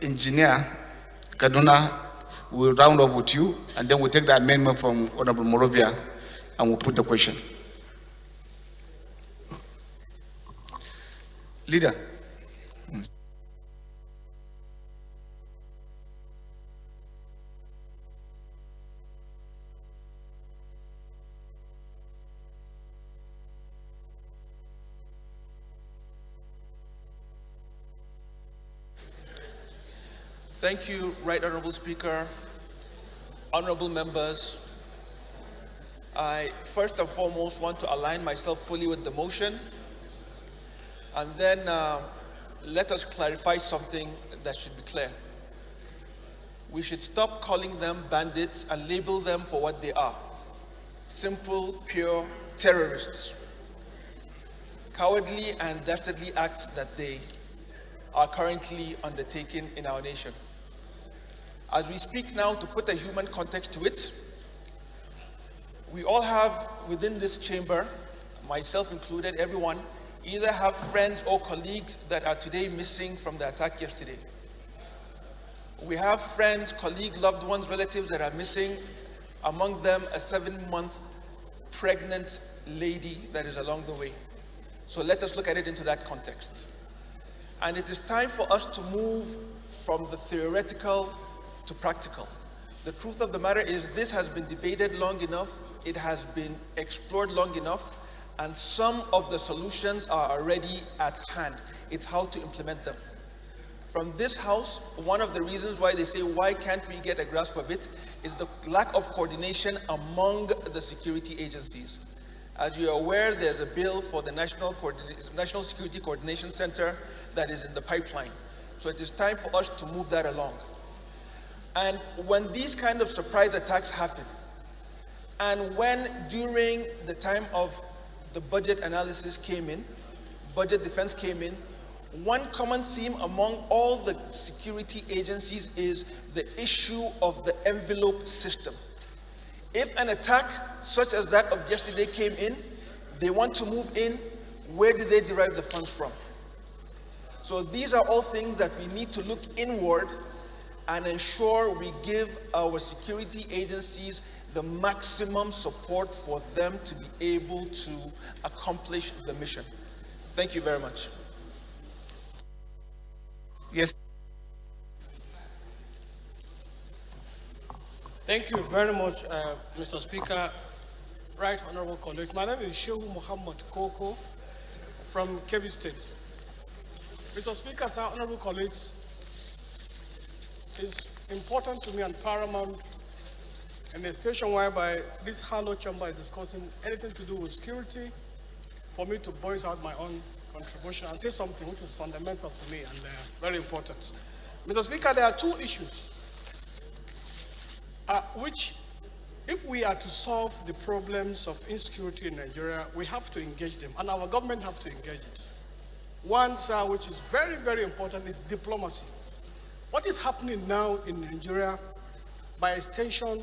Engineer Kaduna. We'll round up with you, and then we'll take the amendment from Honorable Morovia, and we'll put the question. Leader. Thank you, Right Honorable Speaker, honorable members. I first and foremost want to align myself fully with the motion, and then let us clarify something that should be clear. We should stop calling them bandits and label them for what they are: simple, pure terrorists. Cowardly and dastardly acts that they are currently undertaking in our nation. As we speak now, to put a human context to it, we all have within this chamber, myself included, everyone, either have friends or colleagues that are today missing from the attack yesterday. We have friends, colleagues, loved ones, relatives that are missing, among them a 7-month pregnant lady that is along the way. So let us look at it into that context. And it is time for us to move from the theoretical to practical. The truth of the matter is this has been debated long enough, it has been explored long enough, and some of the solutions are already at hand. It's how to implement them. From this house, one of the reasons why they say, why can't we get a grasp of it, is the lack of coordination among the security agencies. As you're aware, there's a bill for the National Security Coordination Center that is in the pipeline. So it is time for us to move that along. And when these kind of surprise attacks happen, and when during the time of the budget analysis came in, budget defense came in, one common theme among all the security agencies is the issue of the envelope system. If an attack such as that of yesterday came in, they want to move in, where do they derive the funds from? So these are all things that we need to look inward and ensure we give our security agencies the maximum support for them to be able to accomplish the mission. Thank you very much. Yes. Thank you very much, Mr. Speaker. Right Honorable colleagues, my name is Shehu Muhammad Koko from Kebbi State. Mr. Speaker, sir, honorable colleagues, it's important to me and paramount in a situation whereby this Harlow chamber is discussing anything to do with security, for me to voice out my own contribution and say something which is fundamental to me and very important. Mr. Speaker, there are two issues which, if we are to solve the problems of insecurity in Nigeria, we have to engage them, and our government have to engage it. One, sir, which is very, very important, is diplomacy. What is happening now in Nigeria, by extension,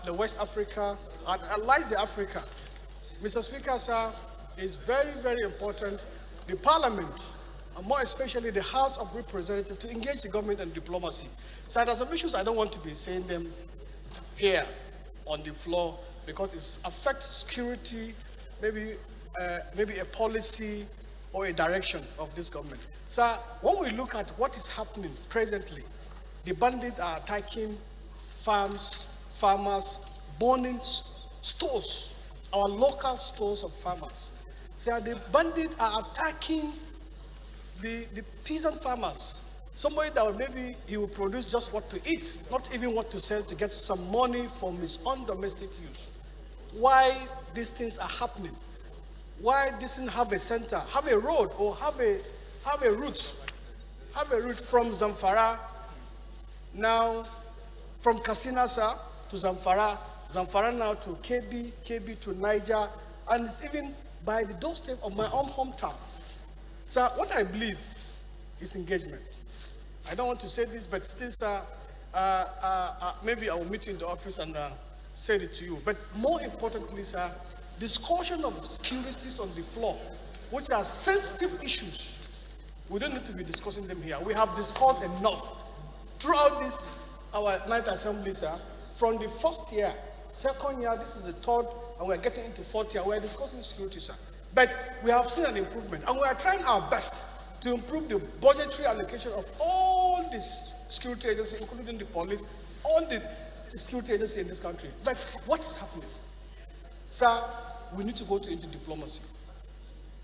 the West Africa, and like the Africa, Mr. Speaker, sir, is very, very important. The Parliament, and more especially the House of Representatives, to engage the government in diplomacy. So there are some issues I don't want to be saying them here on the floor because it affects security, maybe a policy or a direction of this government. So when we look at what is happening presently, the bandits are attacking farms, farmers, burning stores our local stores of farmers. So the bandits are attacking the peasant farmers. Somebody that maybe he will produce just what to eat, not even what to sell to get some money from his own domestic use. Why these things are happening? Why doesn't have a center, have a road, or have a route from Zamfara, now from Kasinasa to Zamfara, Zamfara now to KB to Niger, and it's even by the doorstep of my own hometown. So what I believe is engagement. I don't want to say this, but still, sir, maybe I will meet you in the office and say it to you. But more importantly, sir, discussion of securities on the floor, which are sensitive issues. We don't need to be discussing them here. We have discussed enough throughout this, our ninth assembly, sir. From the first year, second year, this is the third, and we're getting into fourth year, we're discussing security, sir. But we have seen an improvement, and we are trying our best to improve the budgetary allocation of all these security agencies, including the police, all the security agencies in this country. But what is happening? Sir, we need to go into diplomacy.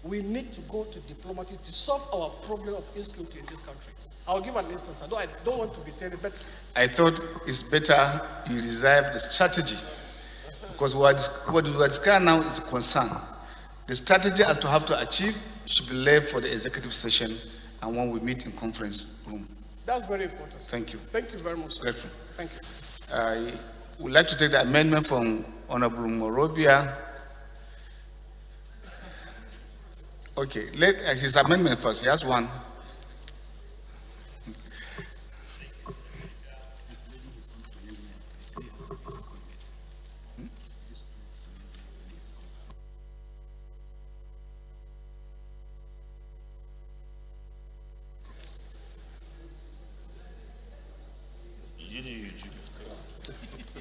We need to go to diplomacy to solve our problem of insecurity in this country. I'll give an instance. I don't want to be saying it, but I thought it's better you reserve the strategy, because what we are discussing now is a concern. The strategy as to have to achieve should be left for the executive session and when we meet in conference room. That's very important, sir. Thank you. Thank you very much, sir. Grateful. Thank you. I would like to take the amendment from Honorable Morovia. Okay, let his amendment first. He has one.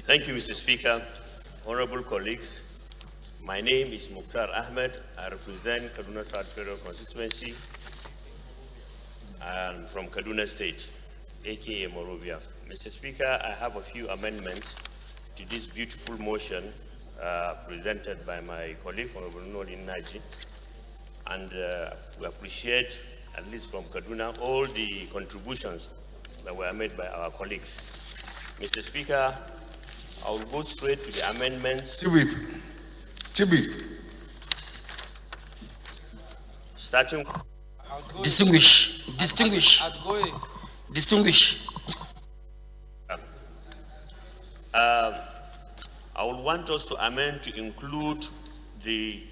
Thank you, Mr. Speaker. Honorable colleagues, my name is Mukhtar Ahmed. I represent Kaduna South Federal Constituency. I'm from Kaduna State, aka Morovia. Mr. Speaker, I have a few amendments to this beautiful motion presented by my colleague, Honorable Nolin Naji. And we appreciate, at least from Kaduna, all the contributions that were made by our colleagues. Mr. Speaker, I will go straight to the amendments. Chibi. Starting. Distinguish. I would want us to amend to include the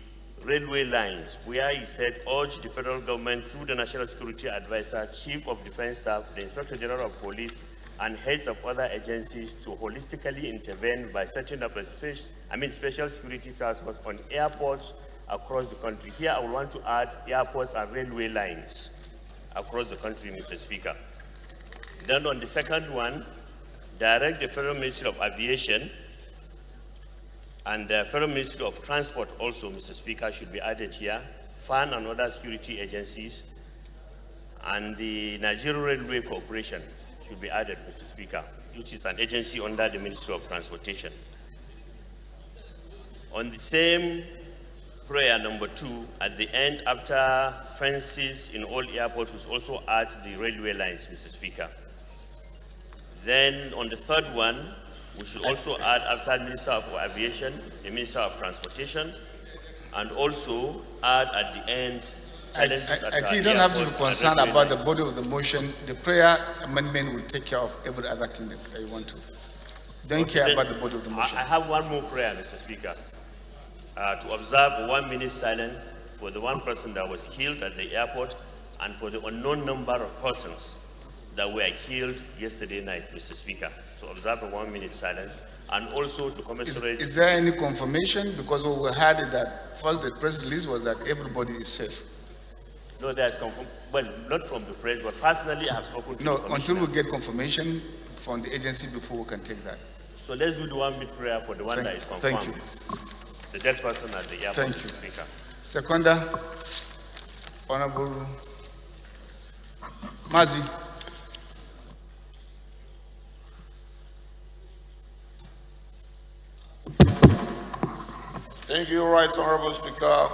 railway lines, where he said, urge the federal government through the National Security Advisor, Chief of Defense Staff, the Inspector General of Police, and heads of other agencies to holistically intervene by setting up a special security task force on airports across the country. Here I would want to add airports and railway lines across the country, Mr. Speaker. Then on the second one, direct the Federal Ministry of Aviation and the Federal Ministry of Transport also, Mr. Speaker, should be added here, FAN and other security agencies, and the Nigerian Railway Corporation should be added, Mr. Speaker, which is an agency under the Ministry of Transportation. On the same prayer number 2, at the end, after fences in all airports, we also add the railway lines, Mr. Speaker. Then on the third one, we should also add, after Minister of Aviation, the Minister of Transportation, and also add at the end, I think you don't have to be concerned about the body of the motion. The prayer amendment will take care of every other thing that you want to. Don't care about the body of the motion. I have one more prayer, Mr. Speaker, to observe 1 minute silence for the one person that was killed at the airport and for the unknown number of persons that were killed yesterday night, Mr. Speaker. To observe a 1 minute silence and also to commiserate. Is there any confirmation? Because what we heard is that first the press release was that everybody is safe. No, there's well, not from the press, but personally I have spoken to the until we get confirmation from the agency before we can take that. So let's do the 1 minute prayer for the one that is confirmed. Thank you. The dead person at the airport, Thank you. Speaker. Seconder, Honorable Mazi. Thank you, Right Honorable Speaker.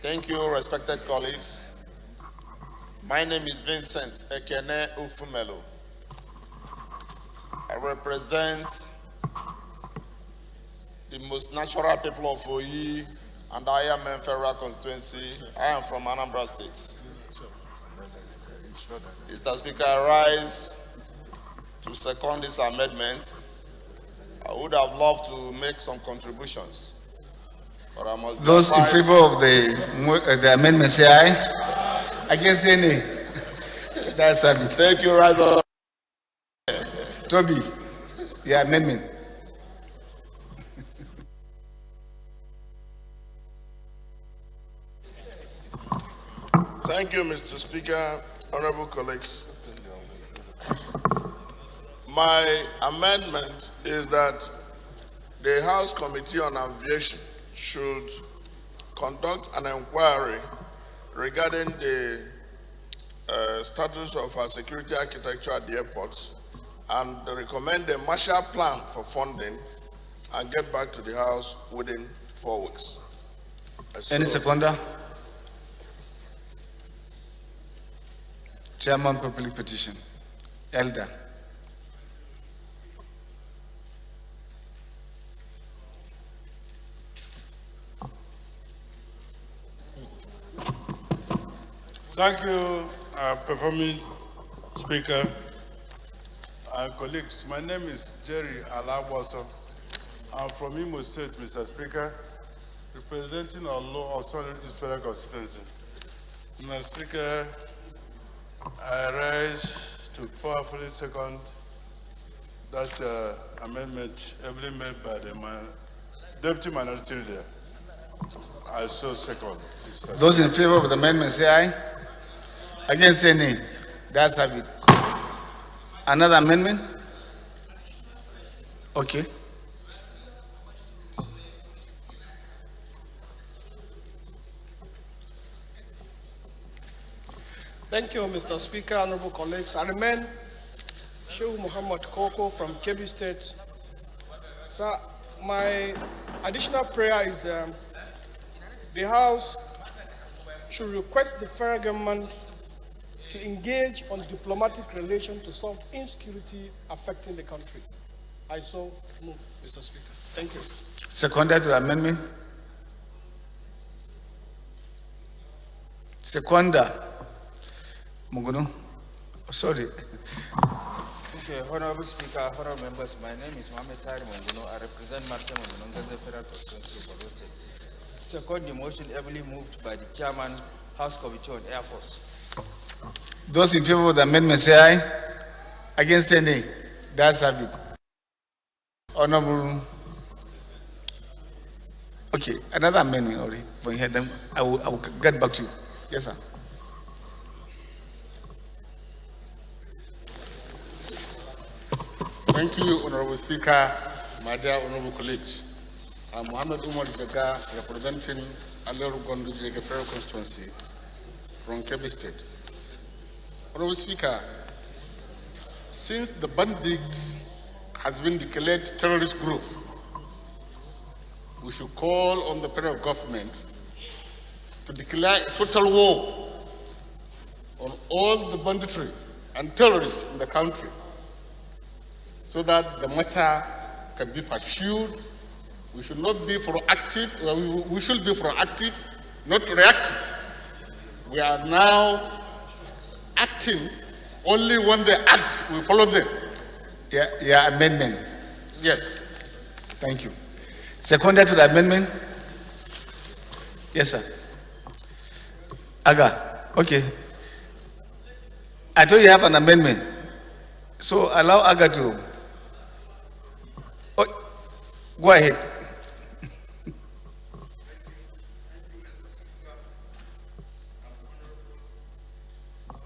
Thank you, respected colleagues. My name is Vincent Ekene Ufumelo. I represent the most natural people of Oyi and I am in Federal Constituency. I am from Anambra State. Mr. Speaker, I rise to second this amendment. I would have loved to make some contributions, but I must. Those in favor of the amendment say aye. Against say nay. That's a bit. Thank you, Right Honorable. Toby, your amendment. Thank you, Mr. Speaker, honorable colleagues. My amendment is that the House Committee on Aviation should conduct an inquiry regarding the status of our security architecture at the airports and recommend a Marshall Plan for funding and get back to the House within 4 weeks. Any seconder? Chairman, public petition. Elder. Thank you, performing speaker and colleagues. My name is Jerry Alawaso. I'm from Imo State, Mr. Speaker, representing our law authorities federal constituency. Mr. Speaker, I rise to powerfully second that amendment ably made by the Deputy Minority Leader. I so second. Those in favor of the amendment say aye. Against say nay. That's have it. Another amendment? Okay. Thank you, Mr. Speaker, honorable colleagues. I remain Shehu Muhammad Koko from Kebbi State. Sir, my additional prayer is the House should request the federal government to engage on diplomatic relations to solve insecurity affecting the country. I so move, Mr. Speaker. Thank you. Seconded to the amendment? Seconder. Muguno. Sorry. Okay, Honorable Speaker, honorable members, my name is Mohamed Tari Munguno. I represent Martin Munguno, the Federal Constituency of Borno State. Second, the motion ably moved by the Chairman, House Committee on Air Force. Those in favor of the amendment say aye. Against say nay. That's have it. Honorable. Okay, another amendment already. When you hear them, I will get back to you. Yes, sir. Thank you, Honorable Speaker, my dear honorable colleagues. I'm Mohammed Umar Gaga, representing Aleru Gondu Jega Federal Constituency from Kebbi State. Honorable Speaker, since the bandit has been declared terrorist group, we should call on the federal government to declare a total war on all the banditry and terrorists in the country, so that the matter can be pursued. We should not be proactive, we should be proactive, not reactive. We are now acting only when they act, we follow them. Yeah, amendment. Yes. Thank you. Seconded to the amendment? Yes, sir. Aga, okay. I told you have an amendment. So allow Aga to. Oh, go ahead.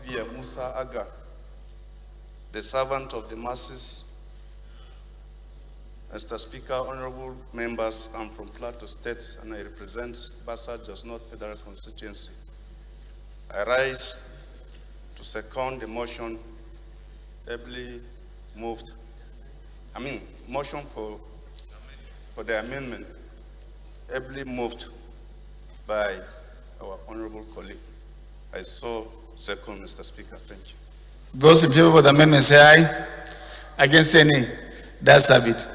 Via Musa Aga, the servant of the masses. Mr. Speaker, honorable members, I'm from Plateau State and I represent Bassa Jos North Federal Constituency. I rise to second the motion ably moved. Motion for the amendment ably moved by our honorable colleague. I so second, Mr. Speaker. Thank you. Those in favor of the amendment say aye. Against say nay. That's have it.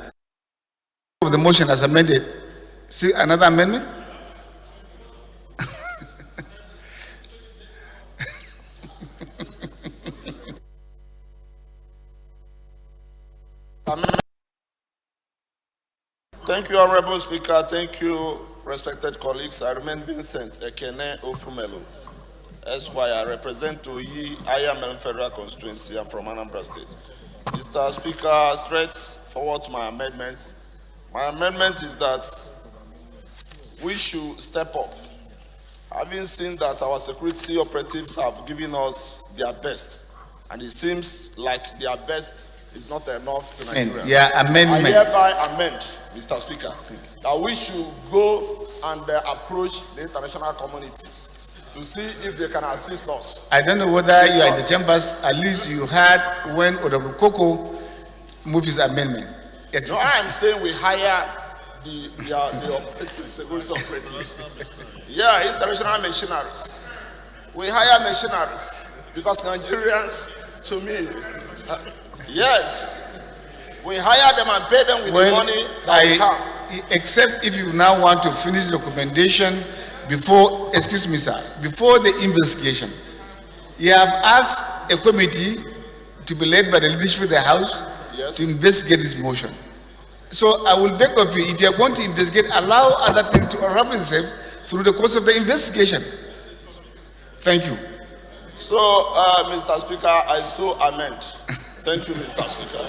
Of the motion as amended. See another amendment? Thank you, Honorable Speaker. Thank you, respected colleagues. I remain Vincent Ekene Ofumelu, Esquire. I represent Oyi Ayamel Federal Constituency. I'm from Anambra State. Mr. Speaker, straight forward to my amendment. My amendment is that we should step up. Having seen that our security operatives have given us their best, and it seems like their best is not enough to Nigerians. Yeah, amendment. I hereby amend, Mr. Speaker, that we should go and approach the international communities to see if they can assist us. I don't know whether you are in the chambers. At least you heard when Honorable Koko moved his amendment. No, I am saying we hire the operatives, security operatives. Yeah, international missionaries. We hire missionaries because Nigerians, to me, yes, we hire them and pay them with the money that we have. Except if you now want to finish the recommendation before, excuse me, sir, before the investigation, you have asked a committee to be led by the leadership of the House to investigate this motion. So I will beg of you, if you are going to investigate, allow other things to unravel itself through the course of the investigation. Thank you. So, Mr. Speaker, I so amend. Thank you, Mr. Speaker.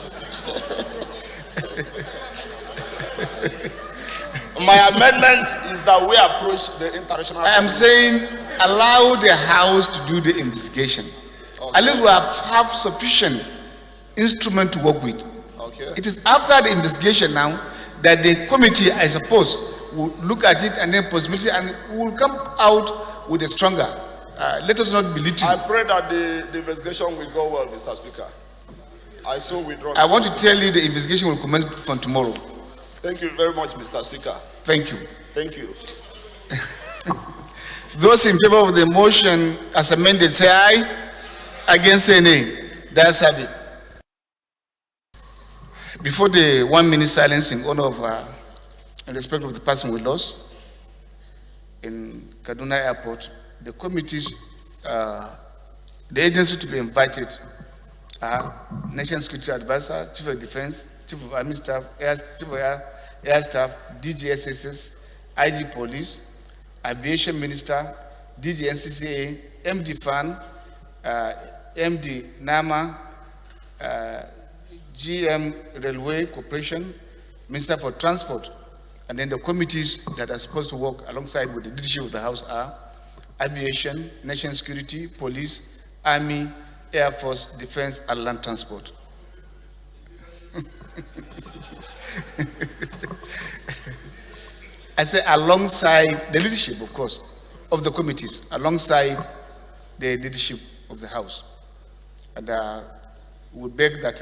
My amendment is that we approach the international. I am saying allow the House to do the investigation. Okay. At least we have sufficient instrument to work with. Okay. It is after the investigation now that the committee, I suppose, will look at it and then possibility and will come out with a stronger. Let us not belittle. I pray that the investigation will go well, Mr. Speaker. I so withdraw. I want to tell you the investigation will commence from tomorrow. Thank you very much, Mr. Speaker. Thank you. Thank you. Those in favor of the motion as amended say aye. Against say nay. That's have it. Before the 1 minute silence in honor of in respect of the person we lost in Kaduna Airport, the committees, the agency to be invited are National Security Advisor, Chief of Defense, Chief of Army Staff, Chief of Air Staff, DGSSS, IG Police, Aviation Minister, DG NCCA, MD FAN, MD NAMA, GM Railway Corporation, Minister for Transport, and then the committees that are supposed to work alongside with the leadership of the House are Aviation, National Security, Police, Army, Air Force, Defense, and Land Transport. I say alongside the leadership, of course, of the committees, alongside the leadership of the House. And we beg that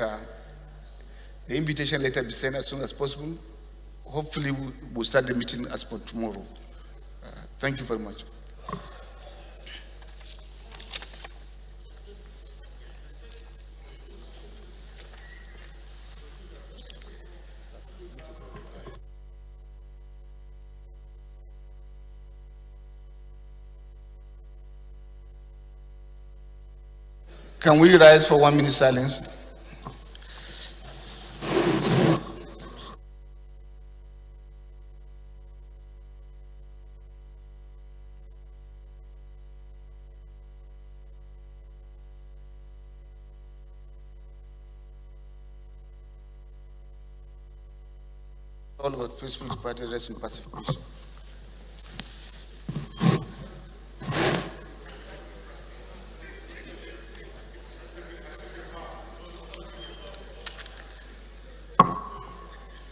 the invitation letter be sent as soon as possible. Hopefully, we'll start the meeting as per tomorrow. Thank you very much. Can we rise for 1 minute silence? All of the peaceful departed rest in passive peace.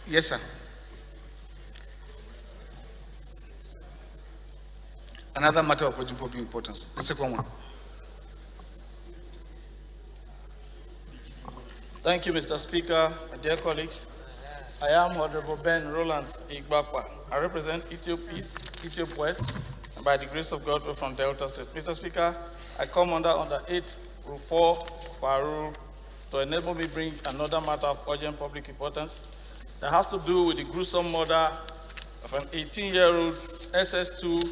Yes, sir. Another matter of urgent public importance. The second one. Thank you, Mr. Speaker, my dear colleagues. I am Honorable Ben Roland Igbakwa. I represent Ethiopia East, Ethiopia West, and by the grace of God, we're from Delta State. Mr. Speaker, I come under 8 Rule 4 of our rule to enable me bring another matter of urgent public importance that has to do with the gruesome murder of an 18-year-old SS2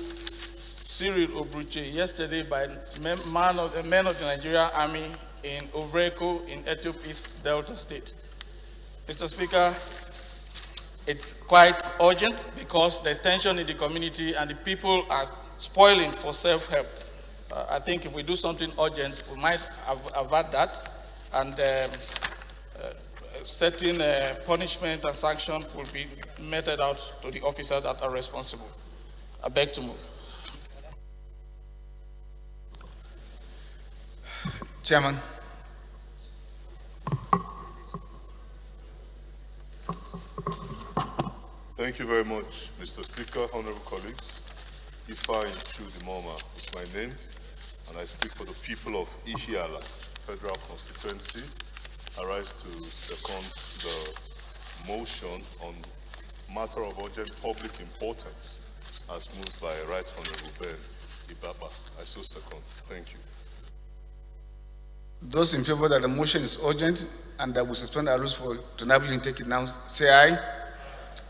Cyril Obruche yesterday by men of the Nigerian Army in Ovreko in Ethiopia East Delta State. Mr. Speaker, it's quite urgent because there's tension in the community and the people are spoiling for self-help. I think if we do something urgent, we might avert that, and certain punishment and sanction will be meted out to the officers that are responsible. I beg to move. Chairman. Thank you very much, Mr. Speaker, honorable colleagues. Ifa Chudimoma is my name, and I speak for the people of Ihiala Federal Constituency. I rise to second the motion on matter of urgent public importance as moved by Right Honorable Ben Ibaba. I so second. Thank you. Those in favor that the motion is urgent and that we suspend our rules for to enable him to take it now, say aye.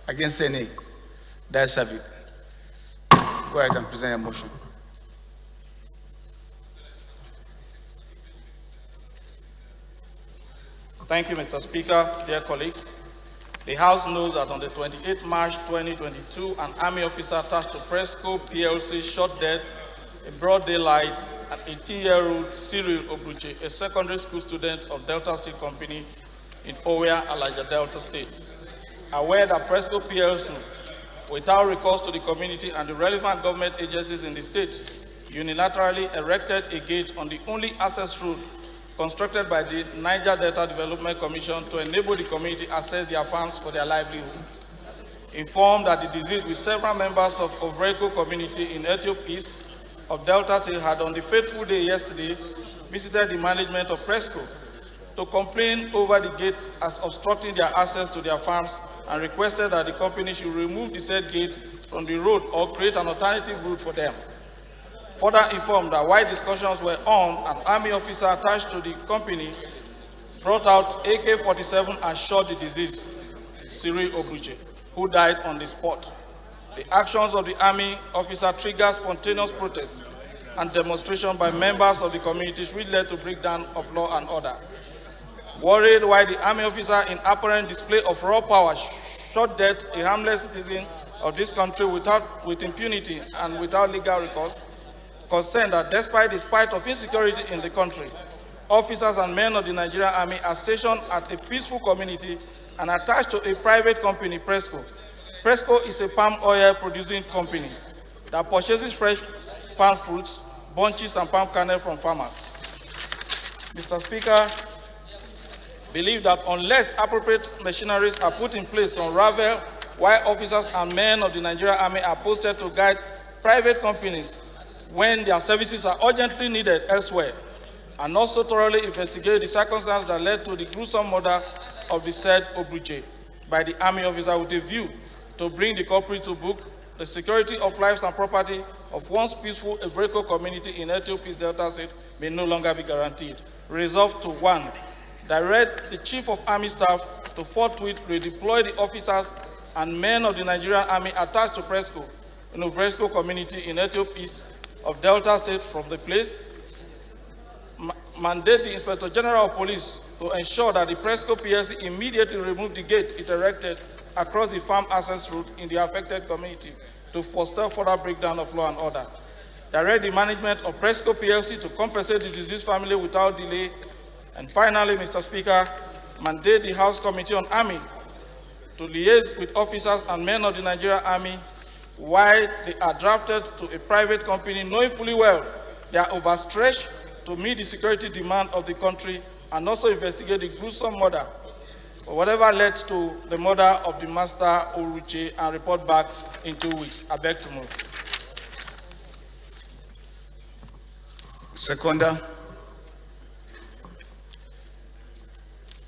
Against, say nay. That's have it. Go ahead and present your motion. Thank you, Mr. Speaker. Dear colleagues, the House knows that on the 28th March 2022, an Army officer attached to Presco PLC shot dead in broad daylight an 18-year-old Cyril Obruche, a secondary school student of Delta Steel Company in Ower, Alaja, Delta State. Aware that Presco PLC, without recourse to the community and the relevant government agencies in the state, unilaterally erected a gate on the only access route constructed by the Niger Delta Development Commission to enable the community access their farms for their livelihood. Informed that the deceased with several members of Ovreko community in Ethiopia East of Delta State had on the fateful day yesterday visited the management of Presco to complain over the gate as obstructing their access to their farms and requested that the company should remove the said gate from the road or create an alternative route for them. Further informed that while discussions were on, an Army officer attached to the company brought out AK-47 and shot the deceased, Cyril Obruche, who died on the spot. The actions of the Army officer triggered spontaneous protests and demonstration by members of the communities, which led to breakdown of law and order. Worried why the Army officer, in apparent display of raw power, shot dead a harmless citizen of this country with impunity and without legal recourse, concerned that despite the spite of insecurity in the country, officers and men of the Nigerian Army are stationed at a peaceful community and attached to a private company, Presco. Presco is a palm oil producing company that purchases fresh palm fruits, bunches, and palm kernel from farmers. Mr. Speaker, believe that unless appropriate machineries are put in place to unravel why officers and men of the Nigerian Army are posted to guide private companies when their services are urgently needed elsewhere, and also thoroughly investigate the circumstances that led to the gruesome murder of the said Obruche by the Army officer with a view to bring the culprit to book, the security of lives and property of once peaceful Ovreko community in Ethiopia's Delta State may no longer be guaranteed. Resolved to 1, direct the Chief of Army Staff to forthwith redeploy the officers and men of the Nigerian Army attached to Presco in Ovreko community in Ethiopia East of Delta State from the place, mandate the Inspector General of Police to ensure that the Presco PLC immediately remove the gate it erected across the farm access route in the affected community to foster further breakdown of law and order. Direct the management of Presco PLC to compensate the deceased family without delay. And finally, Mr. Speaker, mandate the House Committee on Army to liaise with officers and men of the Nigerian Army while they are drafted to a private company, knowing fully well they are overstretched to meet the security demand of the country, and also investigate the gruesome murder or whatever led to the murder of the master Obruche and report back in 2 weeks. I beg to move. Seconder.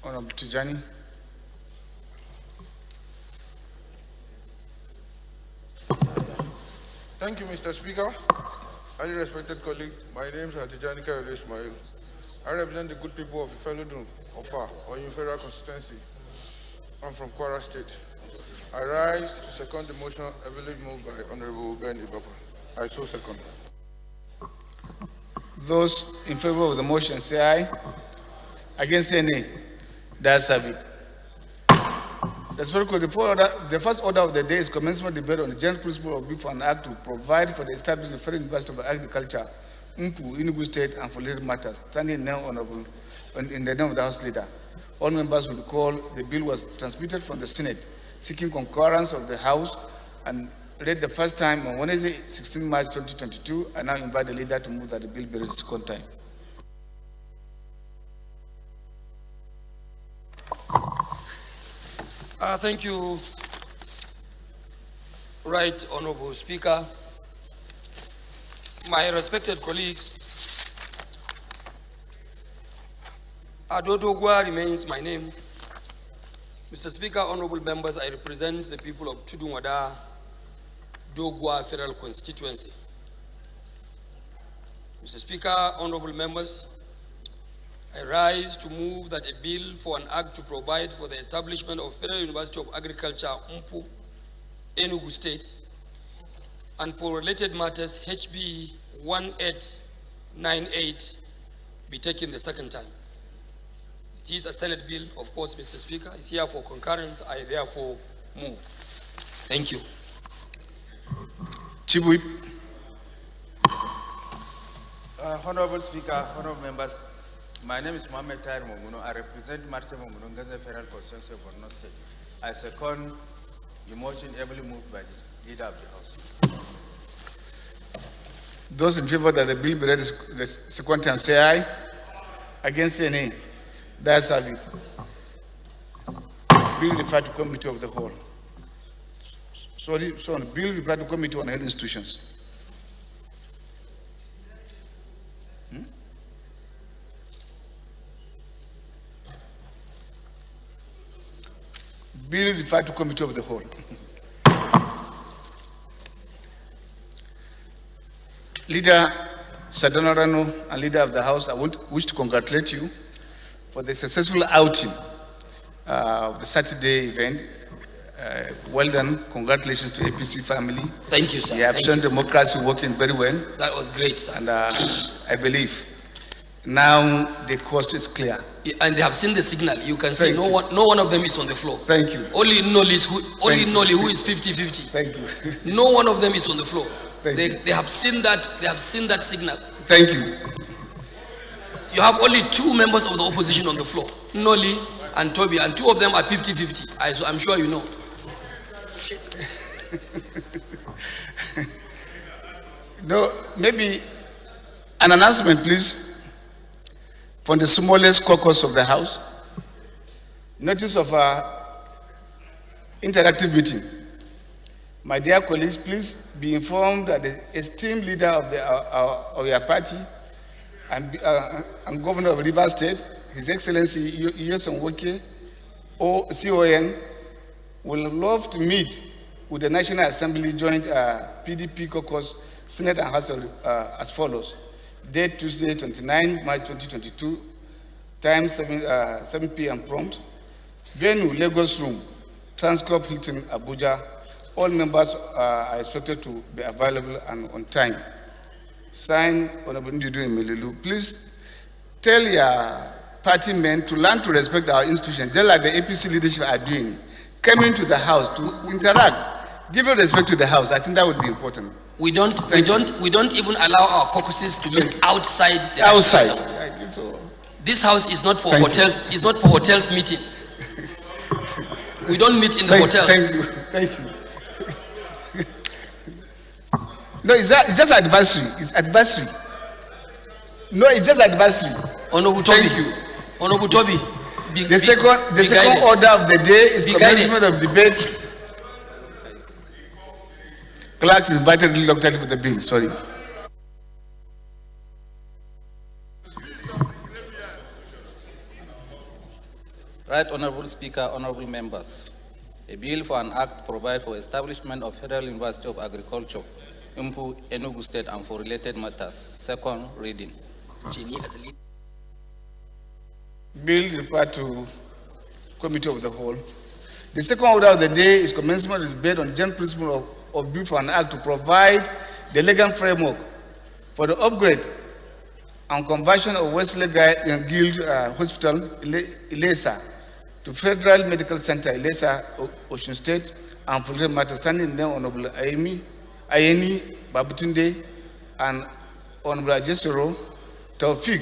Honorable Tijani. Thank you, Mr. Speaker. Highly respected colleague, my name is Hatijani Kayode Ismail. I represent the good people of Ifelodun, Ofa, or Federal Constituency. I'm from Kwara State. I rise to second the motion heavily moved by Honorable Ben Ibapa. I so second. Those in favor of the motion say aye. Against say nay. That's it. The first order of the day is commencement debate on the general principle of Bill for an act to provide for the establishment of Federal University of Agriculture, Umpu, Enugu State, and for related matters, standing in the name of the House Leader. All members will recall the bill was transmitted from the Senate, seeking concurrence of the House, and read the first time on Wednesday, 16 March 2022. I now invite the leader to move that the bill be read the second time. Thank you, Right Honorable Speaker. My respected colleagues, Adodogwa remains my name. Mr. Speaker, honorable members, I represent the people of Tudunwada, Dogwa Federal Constituency. Mr. Speaker, honorable members, I rise to move that a bill for an act to provide for the establishment of Federal University of Agriculture, Umpu, Enugu State, and for related matters, HB 1898, be taken the second time. It is a Senate bill, of course, Mr. Speaker. It's here for concurrence. I therefore move. Thank you. Chief Whip. Honorable Speaker, honorable members, my name is Mohamed Tahir Momuno. I represent Marte Momuno, Gaza Federal Constituency of Borno State. I second the motion ably moved by the leader of the House. Those in favor that the bill be read the second time say aye. Against say nay. That's it. Bill referred to committee of the whole. Sorry, so bill referred to committee on health institutions. Bill referred to committee of the whole. Leader Sadona Rano and leader of the House, I wish to congratulate you for the successful outing of the Saturday event. Well done. Congratulations to APC family. Thank you, sir. You have shown democracy working very well. That was great, sir. And I believe now the cost is clear. And they have seen the signal. You can see no one of them is on the floor. Thank you. Only Noli who is 50-50. Thank you. No one of them is on the floor. Thank They have seen that. They have seen that signal. Thank you. You have only two members of the opposition on the floor, Noli and Toby, and two of them are 50-50. I'm sure you know. No, maybe an announcement, please, from the smallest caucus of the House. Notice of interactive meeting. My dear colleagues, please be informed that the esteemed leader of your party and Governor of Rivers State, His Excellency Yoson Woke, CON, will love to meet with the National Assembly joint PDP caucus, Senate and House as follows. Date Tuesday, 29 March 2022, time 7 p.m. prompt. Venue, Lagos Room, Transcorp Hilton, Abuja. All members are expected to be available and on time. Signed, Honorable Ndidu Emelilu. Please tell your party men to learn to respect our institution, just like the APC leadership are doing. Coming to the House to interact, giving respect to the House. I think that would be important. We don't even allow our caucuses to meet outside the outside. I think so. This house is not for hotels. It's not for hotels meeting. We don't meet in the hotels. Thank you. No, it's just advisory. It's advisory. No, it's just advisory. Honorable Toby. Thank you. Honorable Toby. The second order of the day is commencement of debate. Clerks is invited reluctantly for the bill. Sorry. Right Honorable Speaker, honorable members. A bill for an act to provide for establishment of Federal University of Agriculture, Umpu, Enugu State, and for related matters. Second reading. Bill referred to Committee of the Whole. The second order of the day is commencement of the debate on general principle of Bill for an Act to provide the legal framework for the upgrade and conversion of Wesley Guild Hospital, Ilesa, to Federal Medical Center, Ilesa, Ocean State, and for the matter standing in the Honorable Ayeni Babutunde and Honorable Ajesoro Taufik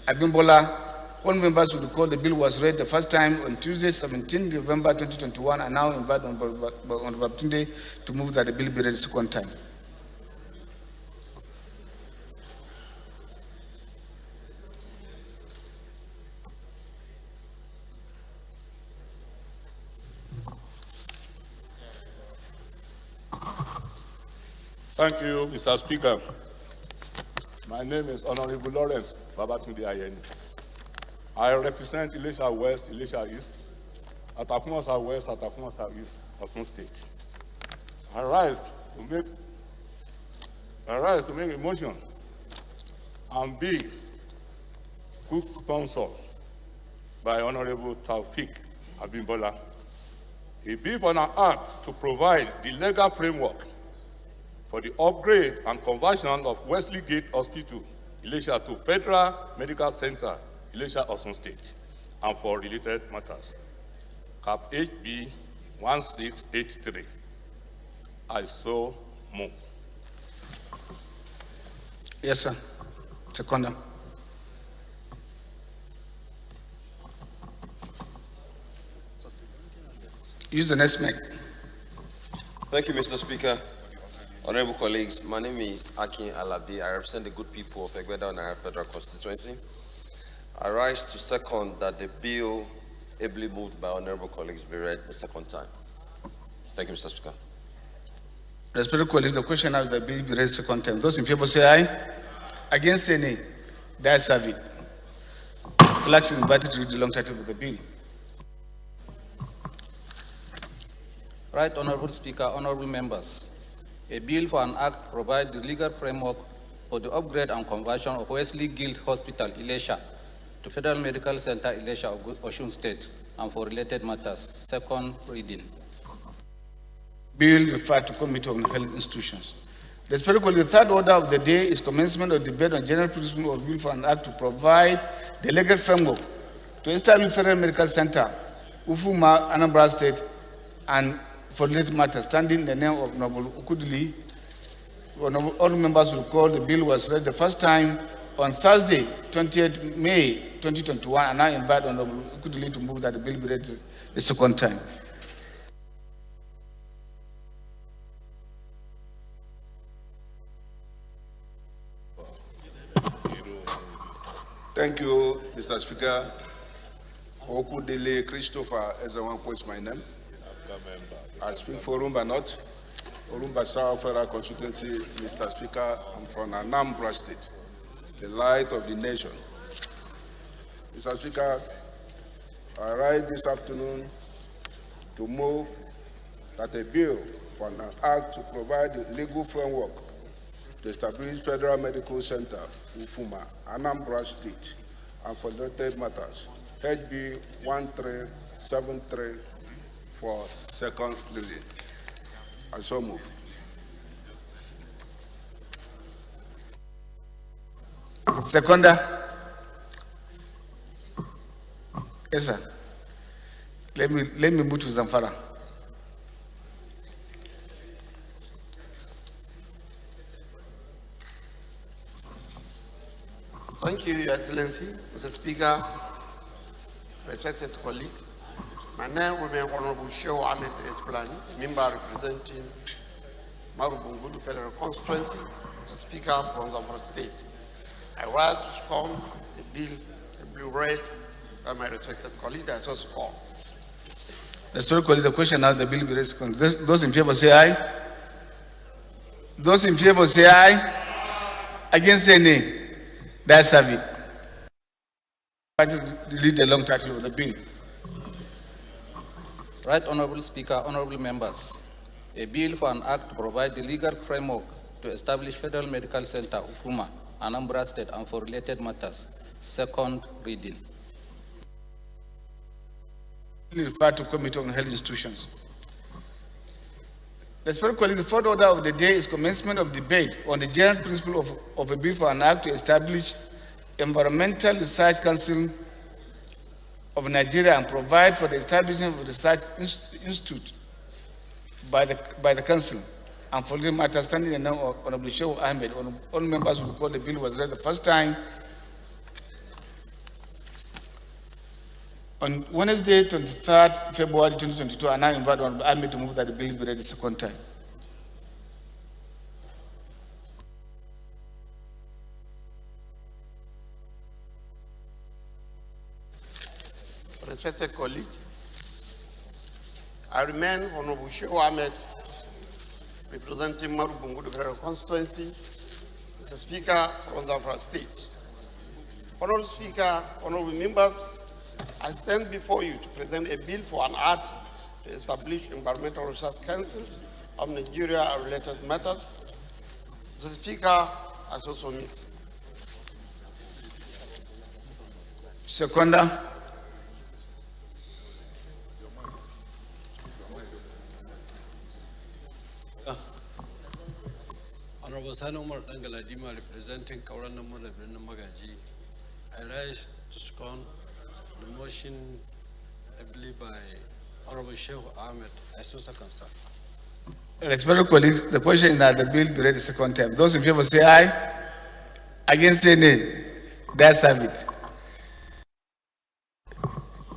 Abimbola. All members will recall the bill was read the first time on Tuesday, 17 November 2021, and now invite Honorable Babutunde to move that the bill be read the second time. Thank you, Mr. Speaker. My name is Honorable Lawrence Babatunde Ayeni. I represent Ilesha West, Ilesha East, Atakumosa West, Atakumosa East, Osun State. I rise to make a motion and be co-sponsored by Honorable Taufik Abimbola. A bill for an act to provide the legal framework for the upgrade and conversion of Wesley Gate Hospital, Ilesha, to Federal Medical Center, Ilesha, Osun State, and for related matters. Cap HB 1683. I so move. Yes, sir. Second. Use the next mic. Thank you, Mr. Speaker. Honorable colleagues, my name is Akin Alabi. I represent the good people of Egbeda Naira Federal Constituency. I rise to second that the bill ably moved by honorable colleagues be read the second time. Thank you, Mr. Speaker. Respected colleagues, the question now is the bill be read second time. Those in favor say aye. Against say nay. The ayes have it. Clerks is invited to read the long title of the bill. Right, Honorable Speaker, honorable members. A bill for an act to provide the legal framework for the upgrade and conversion of Wesley Guild Hospital, Ilesha, to Federal Medical Center, Ilesha, Osun State, and for related matters. Second reading. Bill referred to Committee on Health Institutions. Respectfully, the third order of the day is commencement of debate on general principle of Bill for an Act to provide the legal framework to establish Federal Medical Center, Ufuma, Anambra State, and for related matters, standing in the name of Honorable Ukudili. All members will recall the bill was read the first time on Thursday, 28 May 2021, and I invite Honorable Ukudili to move that the bill be read the second time. Thank you, Mr. Speaker. Okudili Christopher Ezewanko is my name. I speak for Orumba North, Orumba South Federal Constituency. Mr. Speaker, I'm from Anambra State, the light of the nation. Mr. Speaker, I rise this afternoon to move that a bill for an act to provide the legal framework to establish Federal Medical Center, Ufuma, Anambra State, and for related matters, HB 1373, for second reading. I so move. Seconder. Yes, sir. Let me move to Zamfara. Thank you, Your Excellency, Mr. Speaker, respected colleagues. My name will be Honorable Shehu Ahmed Esplani, member representing Marubungudu Federal Constituency, Mr. Speaker from Zamfara State. I rise to second the bill read by my respected colleague. I so second. Respected colleagues, the question now the bill be read second. Those in favor say aye. Those in favor say aye. Against say nay. That's a bit. Read the long title of the bill. Right, Honorable Speaker, honorable members. A bill for an act to provide the legal framework to establish Federal Medical Center of Huma, Anambra State, and for related matters. Second reading. Refer to Committee on Health Institutions. Respected colleagues, the fourth order of the day is commencement of debate on the general principle of a bill for an act to establish Environmental Research Council of Nigeria and provide for the establishment of the research institute by the council. And for the matter standing in the name of Honorable Sheikh Ahmed, all members will recall the bill was read the first time on Wednesday, 23rd February 2022, and I invite Honorable Ahmed to move that the bill be read the second time. Respected colleague, I remain Honorable Sheikh Ahmed, representing Marubungu Federal Constituency, Mr. Speaker from Zamfara State. Honorable Speaker, honorable members, I stand before you to present a bill for an act to establish Environmental Research Council of Nigeria and related matters. Mr. Speaker, I so submit. Seconder. Honorable Sani Umar Dangaladima, representing Kauran Namur Magaji, I rise to second the motion ably by Honorable Sheikh Ahmed. I so second, sir. Respected colleagues, the question is that the bill be read the second time. Those in favor say aye. Against say nay. That's have it.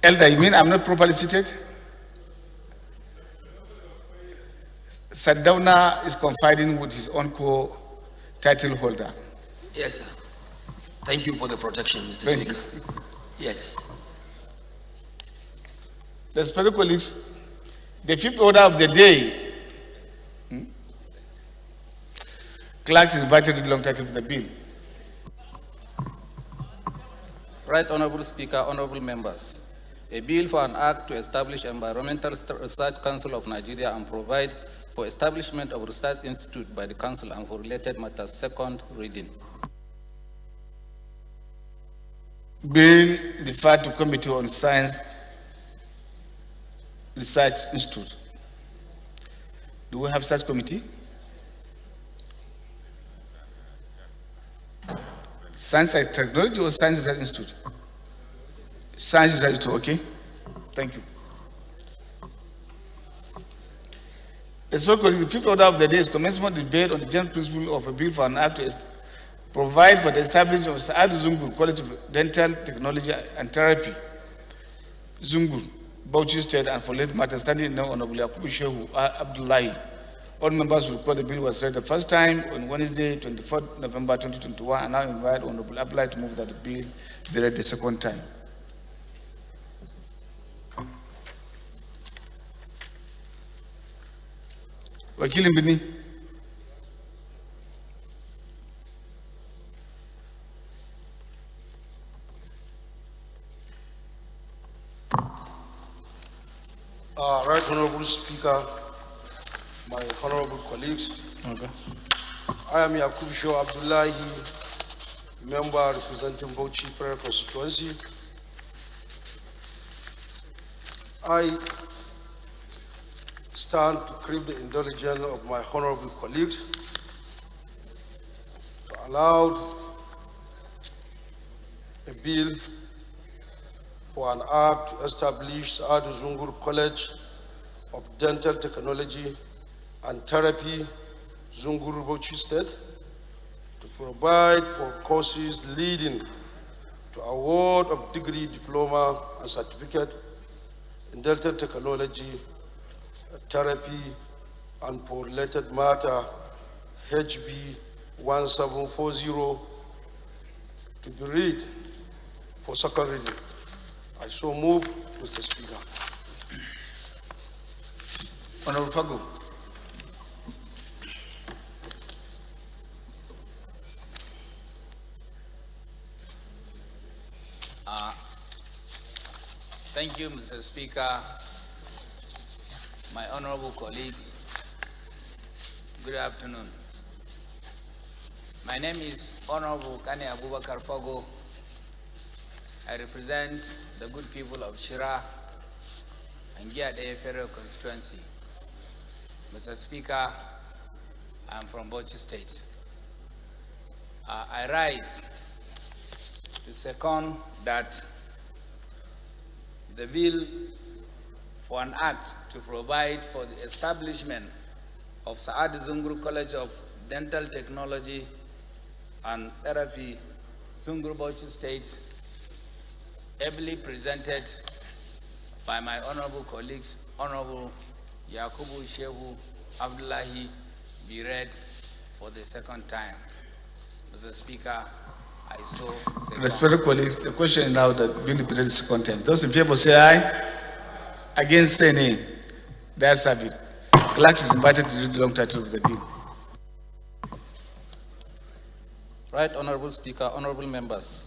Elder, you mean I'm not properly seated? Sadauna is confiding with his own co-title holder. Yes, sir. Thank you for the protection, Mr. Speaker. Yes. Respected colleagues, the fifth order of the day. Clerks is invited to the long title of the bill. Right, Honorable Speaker, honorable members. A bill for an act to establish Environmental Research Council of Nigeria and provide for establishment of research institute by the council and for related matters. Second reading. Bill deferred to Committee on Science Research Institute. Do we have such committee? Science and Technology or Science Research Institute? Science Research Institute, okay. Thank you. The fifth order of the day is commencement debate on the general principle of a bill for an act to provide for the establishment of Saad Zungur College of Dental Technology and Therapy, Zungur, Bauchi State, and for late matter standing in the Honorable Yakubu Shehu Abdullahi. All members will recall the bill was read the first time on Wednesday, 24th November 2021, and now invite Honorable Abdullahi to move that the bill be read the second time. Wakili Mbini. Right Honorable Speaker, my honorable colleagues, okay. I am Yakub Shehu Abdullahi, member representing Bauchi Prayer Constituency. I stand to crave the indulgence of my honorable colleagues to allow a bill for an act to establish Saad Zungur College of Dental Technology and Therapy, Zungur, Bauchi State, to provide for courses leading to award of degree, diploma, and certificate in dental technology, therapy, and for related matter, HB 1740, to be read for second reading. I so move, Mr. Speaker. Honorable Fago. Thank you, Mr. Speaker, my honorable colleagues. Good afternoon. My name is Honorable Kane Abubakar Fago. I represent the good people of Shira and Giade Federal Constituency. Mr. Speaker, I'm from Bauchi State. I rise to second that the bill for an act to provide for the establishment of Saad Zungur College of Dental Technology and Therapy, Zungur Bauchi State, ably presented by my honorable colleagues, Honorable Yakubu Shehu Abdullahi, be read for the second time. Mr. Speaker, I so second. Respected colleagues, the question is now that bill be read the second time. Those in favor say aye. Against say nay. The ayes have it. Clerk is invited to read the long title of the bill. Right, Honorable Speaker, honorable members.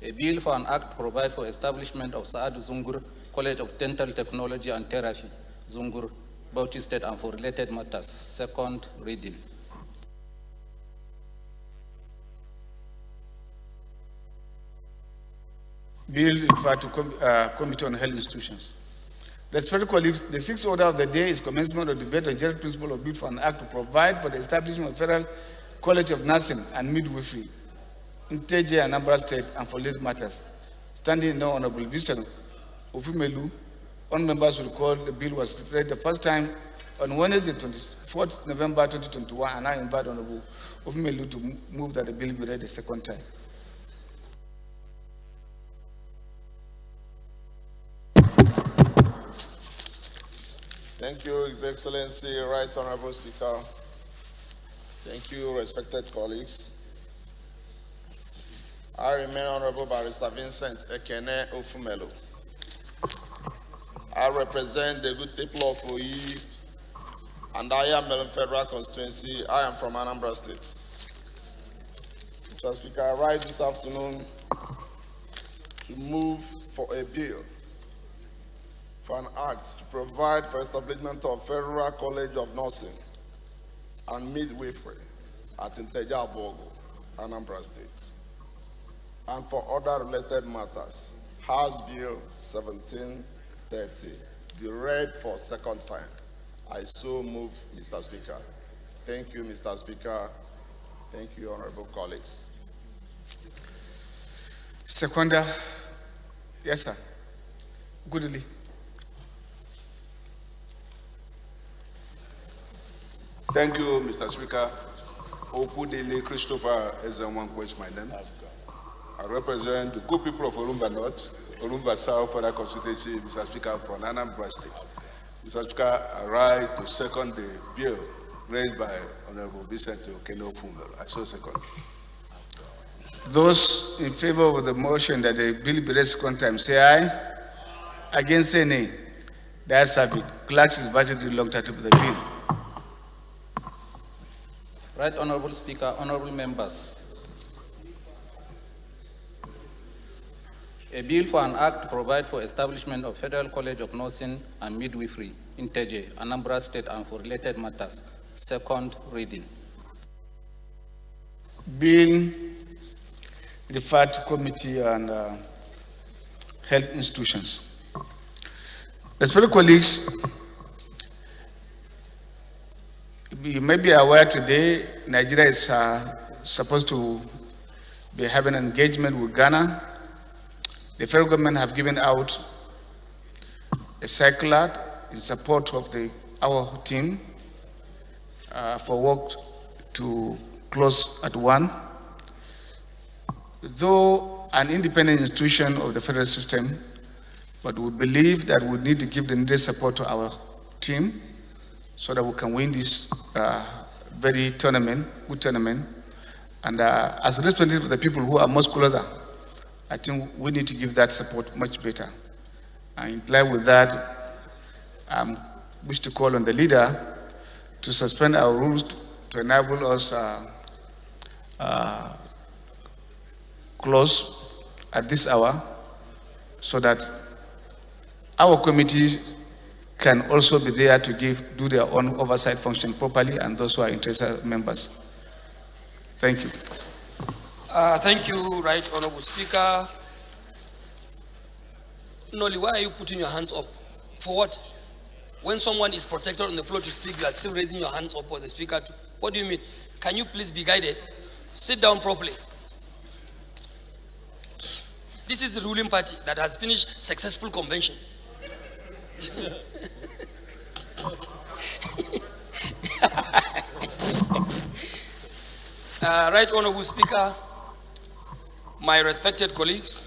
A bill for an act to provide for establishment of Saad Zungur College of Dental Technology and Therapy, Zungur, Bauchi State, and for related matters. Second reading. Bill referred to Committee on Health Institutions. Respected colleagues, the sixth order of the day is commencement of debate on general principle of bill for an act to provide for the establishment of Federal College of Nursing and Midwifery in Teje and Anambra State and for related matters. Standing in no honorable vision, Ofumelu, all members will recall the bill was read the first time on Wednesday, 24th November 2021, and I invite Honorable Ofumelu to move that the bill be read the second time. Thank you, His Excellency, Right Honorable Speaker. Thank you, respected colleagues. I remain Honorable Barrister Vincent Ekene Ofumelu. I represent the good people of Oyi, and I am Melon Federal Constituency. I am from Anambra State. Mr. Speaker, I rise this afternoon to move for a bill for an act to provide for establishment of Federal College of Nursing and Midwifery at Inteja Bogo, Anambra State, and for other related matters. House Bill 1730 be read for second time. I so move, Mr. Speaker. Thank you, Mr. Speaker. Thank you, honorable colleagues. Seconder, yes, sir. Goodly. Thank you, Mr. Speaker. Opudele Christopher Ezenwankwo is my name. I represent the good people of Orumba North, Orumba South, Federal Constituency, Mr. Speaker, from Anambra State. Mr. Speaker, I rise to second the bill raised by Honorable Vincent Okene Ofumelu. I so second. Those in favor of the motion that the bill be read second time, say aye. Against, say nay. The ayes have it. Clerks is invited to read the long title of the bill. Right, Honorable Speaker, honorable members. A bill for an act to provide for establishment of Federal College of Nursing and Midwifery in Teje, Anambra State, and for related matters. Second reading. Bill referred to Committee on Health Institutions. Respected colleagues, you may be aware today, Nigeria is supposed to be having an engagement with Ghana. The federal government have given out a circular in support of our team for work to close at 1. Though an independent institution of the federal system, but we believe that we need to give the needed support to our team so that we can win this very good tournament. And as a representative of the people who are most closer, I think we need to give that support much better. And in line with that, I wish to call on the leader to suspend our rules to enable us close at this hour so that our committees can also be there to do their own oversight function properly, and those who are interested members. Thank you. Thank you, Right Honorable Speaker. Noli, why are you putting your hands up? For what? When someone is protected on the floor to speak, you are still raising your hands up for the speaker to, what do you mean? Can you please be guided? Sit down properly. This is the ruling party that has finished successful convention. Right Honorable Speaker, my respected colleagues,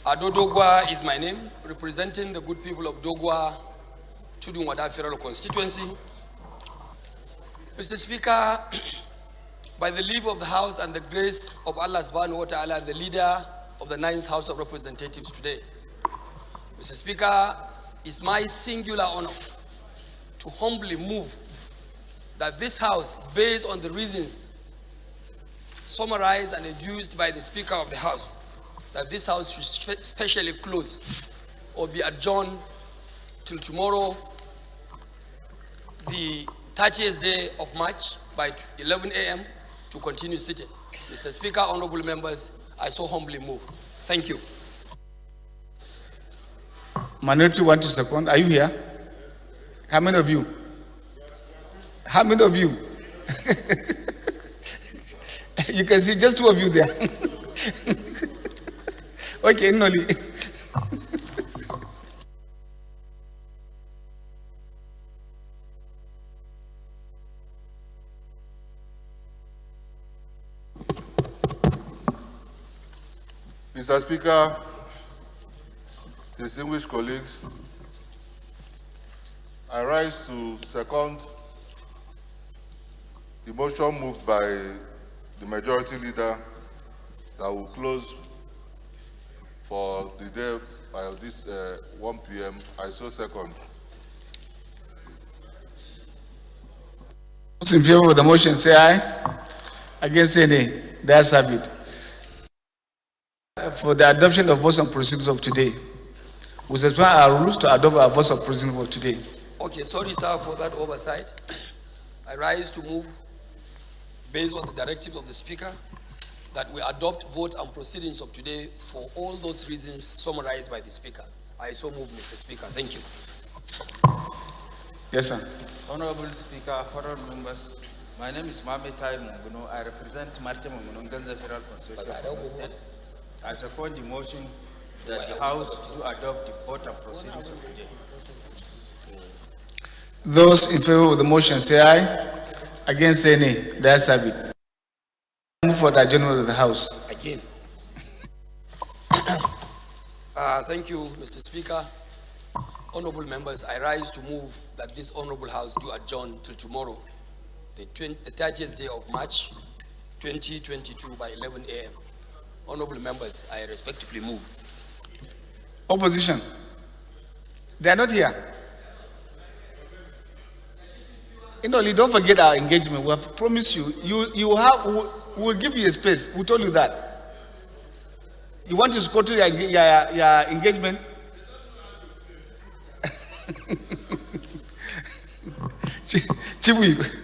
Ado Dogwa is my name, representing the good people of Dogwa, Chudunwada Federal Constituency. Mr. Speaker, by the leave of the House and the grace of Allah subhanahu wa ta'ala, the leader of the 9th House of Representatives today, Mr. Speaker, it's my singular honor to humbly move that this House, based on the reasons summarized and adduced by the Speaker of the House, that this House should specially close or be adjourned till tomorrow, the 30th day of March by 11 a.m. to continue sitting. Mr. Speaker, honorable members, I so humbly move. Thank you. Minority 1 to second. Are you here? How many of you? How many of you? You can see just 2 of you there. Okay, Noli. Mr. Speaker, distinguished colleagues, I rise to second the motion moved by the majority leader that will close for the day by this 1 p.m. I so second. Those in favor of the motion say aye. Against say nay. The ayes have it. For the adoption of votes and proceedings of today, we suspend our rules to adopt our votes of proceedings of today. Okay, sorry, sir, for that oversight. I rise to move, based on the directives of the Speaker, that we adopt votes and proceedings of today for all those reasons summarized by the Speaker. I so move, Mr. Speaker. Thank you. Yes, sir. Honorable Speaker, honorable members, my name is Mohamed Tahir Munguno. I represent Marte Munguno, Ganza Federal Constituency. I support the motion that the House do adopt the vote and proceedings of today. Those in favor of the motion say aye. Against say nay. The ayes have it. Move for the adjournment of the House. Again. Thank you, Mr. Speaker. Honorable members, I rise to move that this honorable House do adjourn till tomorrow, the 30th day of March, 2022 by 11 a.m. Honorable members, I respectfully move. Opposition. They are not here. You know, don't forget our engagement. We have promised you. We will give you a space. We told you that. You want to go to your engagement? Chief.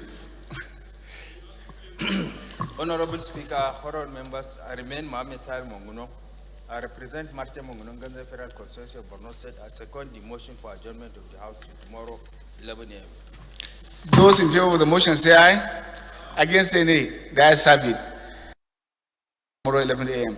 Honorable Speaker, honorable members, I remain Mohamed Tahir Munguno. I represent Marte Munguno, Ganza Federal Constituency of Borno State. I second the motion for adjournment of the House to tomorrow, 11 a.m. Those in favor of the motion say aye. Against say nay. The ayes have it. Tomorrow, 11 a.m.